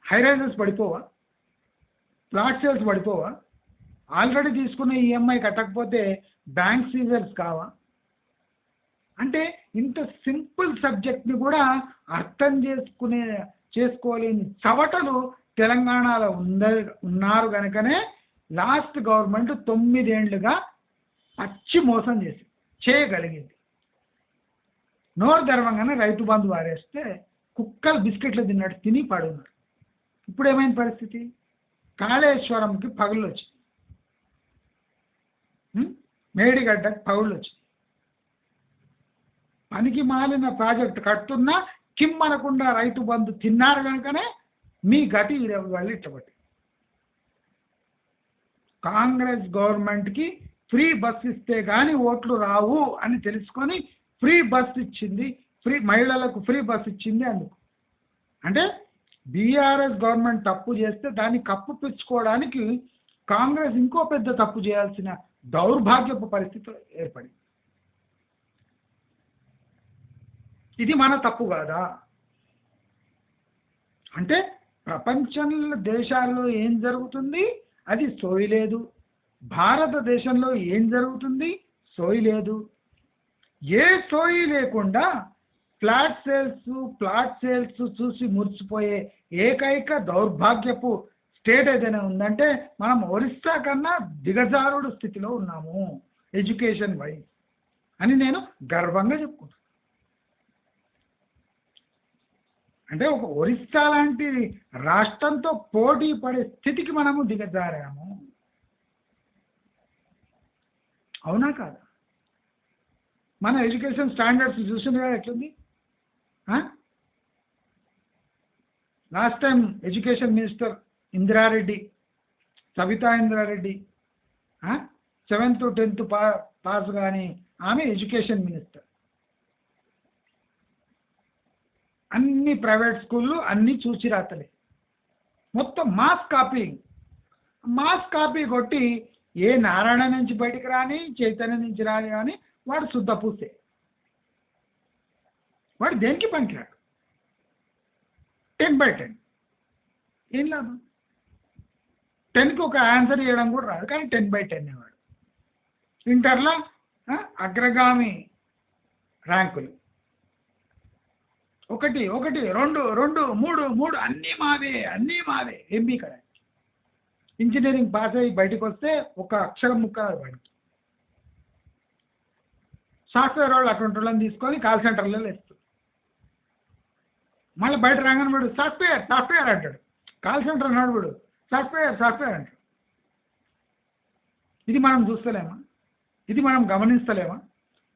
హై రైజెస్ పడిపోవా? ప్లాట్ సేల్స్ పడిపోవా? ఆల్రెడీ తీసుకున్న ఈఎంఐ కట్టకపోతే బ్యాంక్ సీజర్స్ కావా? అంటే ఇంత సింపుల్ సబ్జెక్ట్ని కూడా అర్థం చేసుకోలేని చవటలు తెలంగాణలో ఉన్నారు కనుకనే లాస్ట్ గవర్నమెంట్ 9 ఏళ్లుగా పచ్చి మోసం చేయగలిగింది. నోరు తెరవంగానే రైతు బంధు వారేస్తే కుక్కలు బిస్కెట్లు తిన్నట్టు తిని పడున్నారు. ఇప్పుడు ఏమైంది పరిస్థితి? కాళేశ్వరంకి పగుళ్ళు వచ్చింది, మేడిగడ్డకి పగుళ్ళు వచ్చింది. పనికి మాలిన ప్రాజెక్టు కడుతున్నా కిమ్మనకుండా రైతు బంధు తిన్నారు కనుకనే మీ గతి వాళ్ళు ఇట్టబట్టి. కాంగ్రెస్ గవర్నమెంట్కి ఫ్రీ బస్ ఇస్తే కానీ ఓట్లు రావు అని తెలుసుకొని ఫ్రీ బస్ ఇచ్చింది, మహిళలకు ఫ్రీ బస్ ఇచ్చింది. అందుకు అంటే బీఆర్ఎస్ గవర్నమెంట్ తప్పు చేస్తే దాన్ని కప్పుపుచ్చుకోవడానికి కాంగ్రెస్ ఇంకో పెద్ద తప్పు చేయాల్సిన దౌర్భాగ్యపు పరిస్థితి ఏర్పడింది. ఇది మన తప్పు కాదా? అంటే ప్రపంచంలో దేశాల్లో ఏం జరుగుతుంది అది సోయి లేదు, భారతదేశంలో ఏం జరుగుతుంది సోయి లేదు. ఏ సోయి లేకుండా ప్లాట్ సేల్స్ చూసి మురిసిపోయే ఏకైక దౌర్భాగ్యపు స్టేట్ ఏదైనా ఉందంటే మనం ఒరిస్సా కన్నా దిగజారుడు స్థితిలో ఉన్నాము ఎడ్యుకేషన్ వైజ్ అని నేను గర్వంగా చెప్పుకుంటున్నాను. అంటే ఒక ఒరిస్సా లాంటి రాష్ట్రంతో పోటీ పడే స్థితికి మనము దిగజారాము. అవునా కాదా? మన ఎడ్యుకేషన్ స్టాండర్డ్స్ చూసినగా ఎట్లుంది? Last time education minister Indira Reddy, Sabitha Indira Reddy 7th 10th pass కానీ ఆమె ఎడ్యుకేషన్ మినిస్టర్. అన్ని ప్రైవేట్ స్కూళ్ళు అన్నీ చూసి రాతలే, మొత్తం మాస్ కాపీ కొట్టి ఏ నారాయణ నుంచి బయటికి రాని, చైతన్య నుంచి రాని కానీ వాడు శుద్ధ పూసే, వాడు దేనికి పనికిరాడు. 10/10 ఏం లాభం? 10కి ఒక ఆన్సర్ చేయడం కూడా రాదు, కానీ 10/10 వాడు. ఇంటర్లో అగ్రగామి ర్యాంకులు 1 1 2 2 3 అన్నీ మావే ఎంబీ కదా. ఇంజనీరింగ్ పాస్ అయ్యి బయటకు వస్తే ఒక అక్షరం ముక్క వాడికి. సాఫ్ట్వేర్ వాళ్ళు అటువంటి వాళ్ళని తీసుకొని కాల్ సెంటర్లో వేస్తారు. మళ్ళీ బయట రాగానే వాడు సాఫ్ట్వేర్ అంటాడు, కాల్ సెంటర్ అన్నాడు వాడు సాఫ్ట్వేర్ అంటాడు. ఇది మనం చూస్తలేమా? ఇది మనం గమనిస్తలేమా?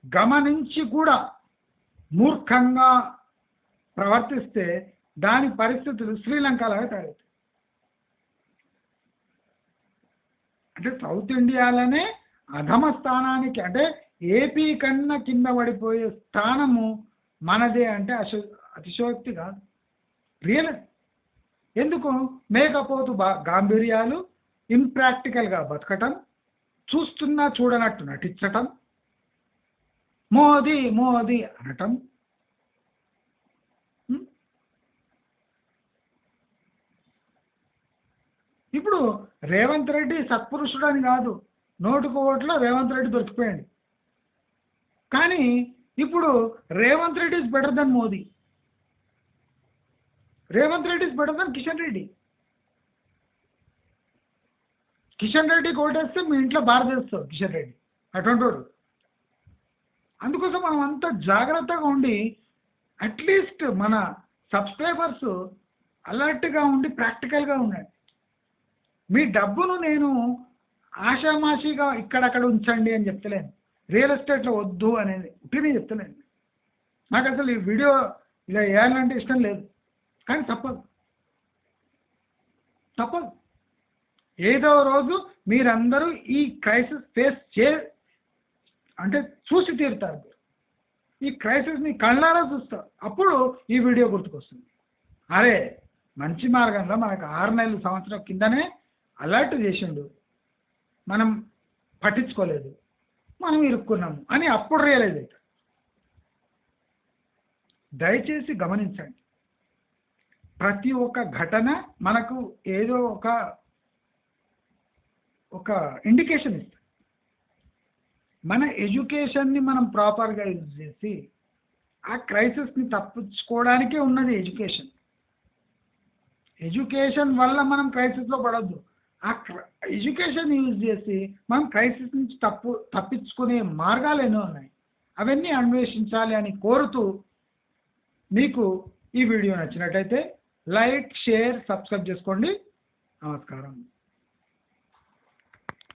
గమనించి కూడా మూర్ఖంగా ప్రవర్తిస్తే దాని పరిస్థితులు శ్రీలంకలాగా తయారవుతాయి. అంటే సౌత్ ఇండియాలోనే అధమ స్థానానికి, అంటే ఏపీ కన్నా కింద పడిపోయే స్థానము మనదే అంటే అతిశయోక్తి కాదు, రియల్. ఎందుకు? మేకపోతు గాంభీర్యాలు, ఇంప్రాక్టికల్గా బతకటం, చూస్తున్నా చూడనట్టు నటించటం, మోదీ మోదీ అనటం. ఇప్పుడు రేవంత్ రెడ్డి సత్పురుషుడు అని కాదు, నోటుకు ఓట్లో రేవంత్ రెడ్డి దొరికిపోయాడు. కానీ ఇప్పుడు Revanth Reddy is better than Modi, Revanth Reddy is better than Kishan Reddy. Kishan రెడ్డికి ఓటేస్తే మీ ఇంట్లో భారతదేశం కిషన్ రెడ్డి అటువంటి వాడు. అందుకోసం మనం అంత జాగ్రత్తగా ఉండి అట్లీస్ట్ మన సబ్స్క్రైబర్స్ అలర్ట్గా ఉండి ప్రాక్టికల్గా ఉండండి. మీ డబ్బును నేను ఆషామాషిగా ఇక్కడక్కడ ఉంచండి అని చెప్తలేను, రియల్ ఎస్టేట్లో వద్దు అనేది ఉట్టినే చెప్తలేను. నాకు అసలు ఈ వీడియో ఇలా వేయాలంటే ఇష్టం లేదు, కానీ తప్పదు. ఏదో రోజు మీరందరూ ఈ క్రైసిస్ అంటే చూసి తీరుతారు. ఈ క్రైసిస్ని కళ్ళారా చూస్తారు, అప్పుడు ఈ వీడియో గుర్తుకొస్తుంది. అరే మంచి మార్గంలో మనకు 6 నెలలు సంవత్సరం కిందనే అలర్ట్ చేసిండు, మనం పట్టించుకోలేదు, మనం ఇరుక్కున్నాము అని అప్పుడు రియలైజ్ అవుతారు. దయచేసి గమనించండి, ప్రతి ఒక్క ఘటన మనకు ఏదో ఒక ఇండికేషన్ ఇస్తుంది. మన ఎడ్యుకేషన్ని మనం ప్రాపర్గా యూజ్ చేసి ఆ క్రైసిస్ని తప్పించుకోవడానికే ఉన్నది ఎడ్యుకేషన్. ఎడ్యుకేషన్ వల్ల మనం క్రైసిస్లో పడవద్దు, ఆ ఎడ్యుకేషన్ యూజ్ చేసి మనం క్రైసిస్ నుంచి తప్పించుకునే మార్గాలు ఎన్నో ఉన్నాయి. అవన్నీ అన్వేషించాలి అని కోరుతూ, మీకు ఈ వీడియో నచ్చినట్టయితే లైక్, షేర్, సబ్స్క్రైబ్ చేసుకోండి. నమస్కారం.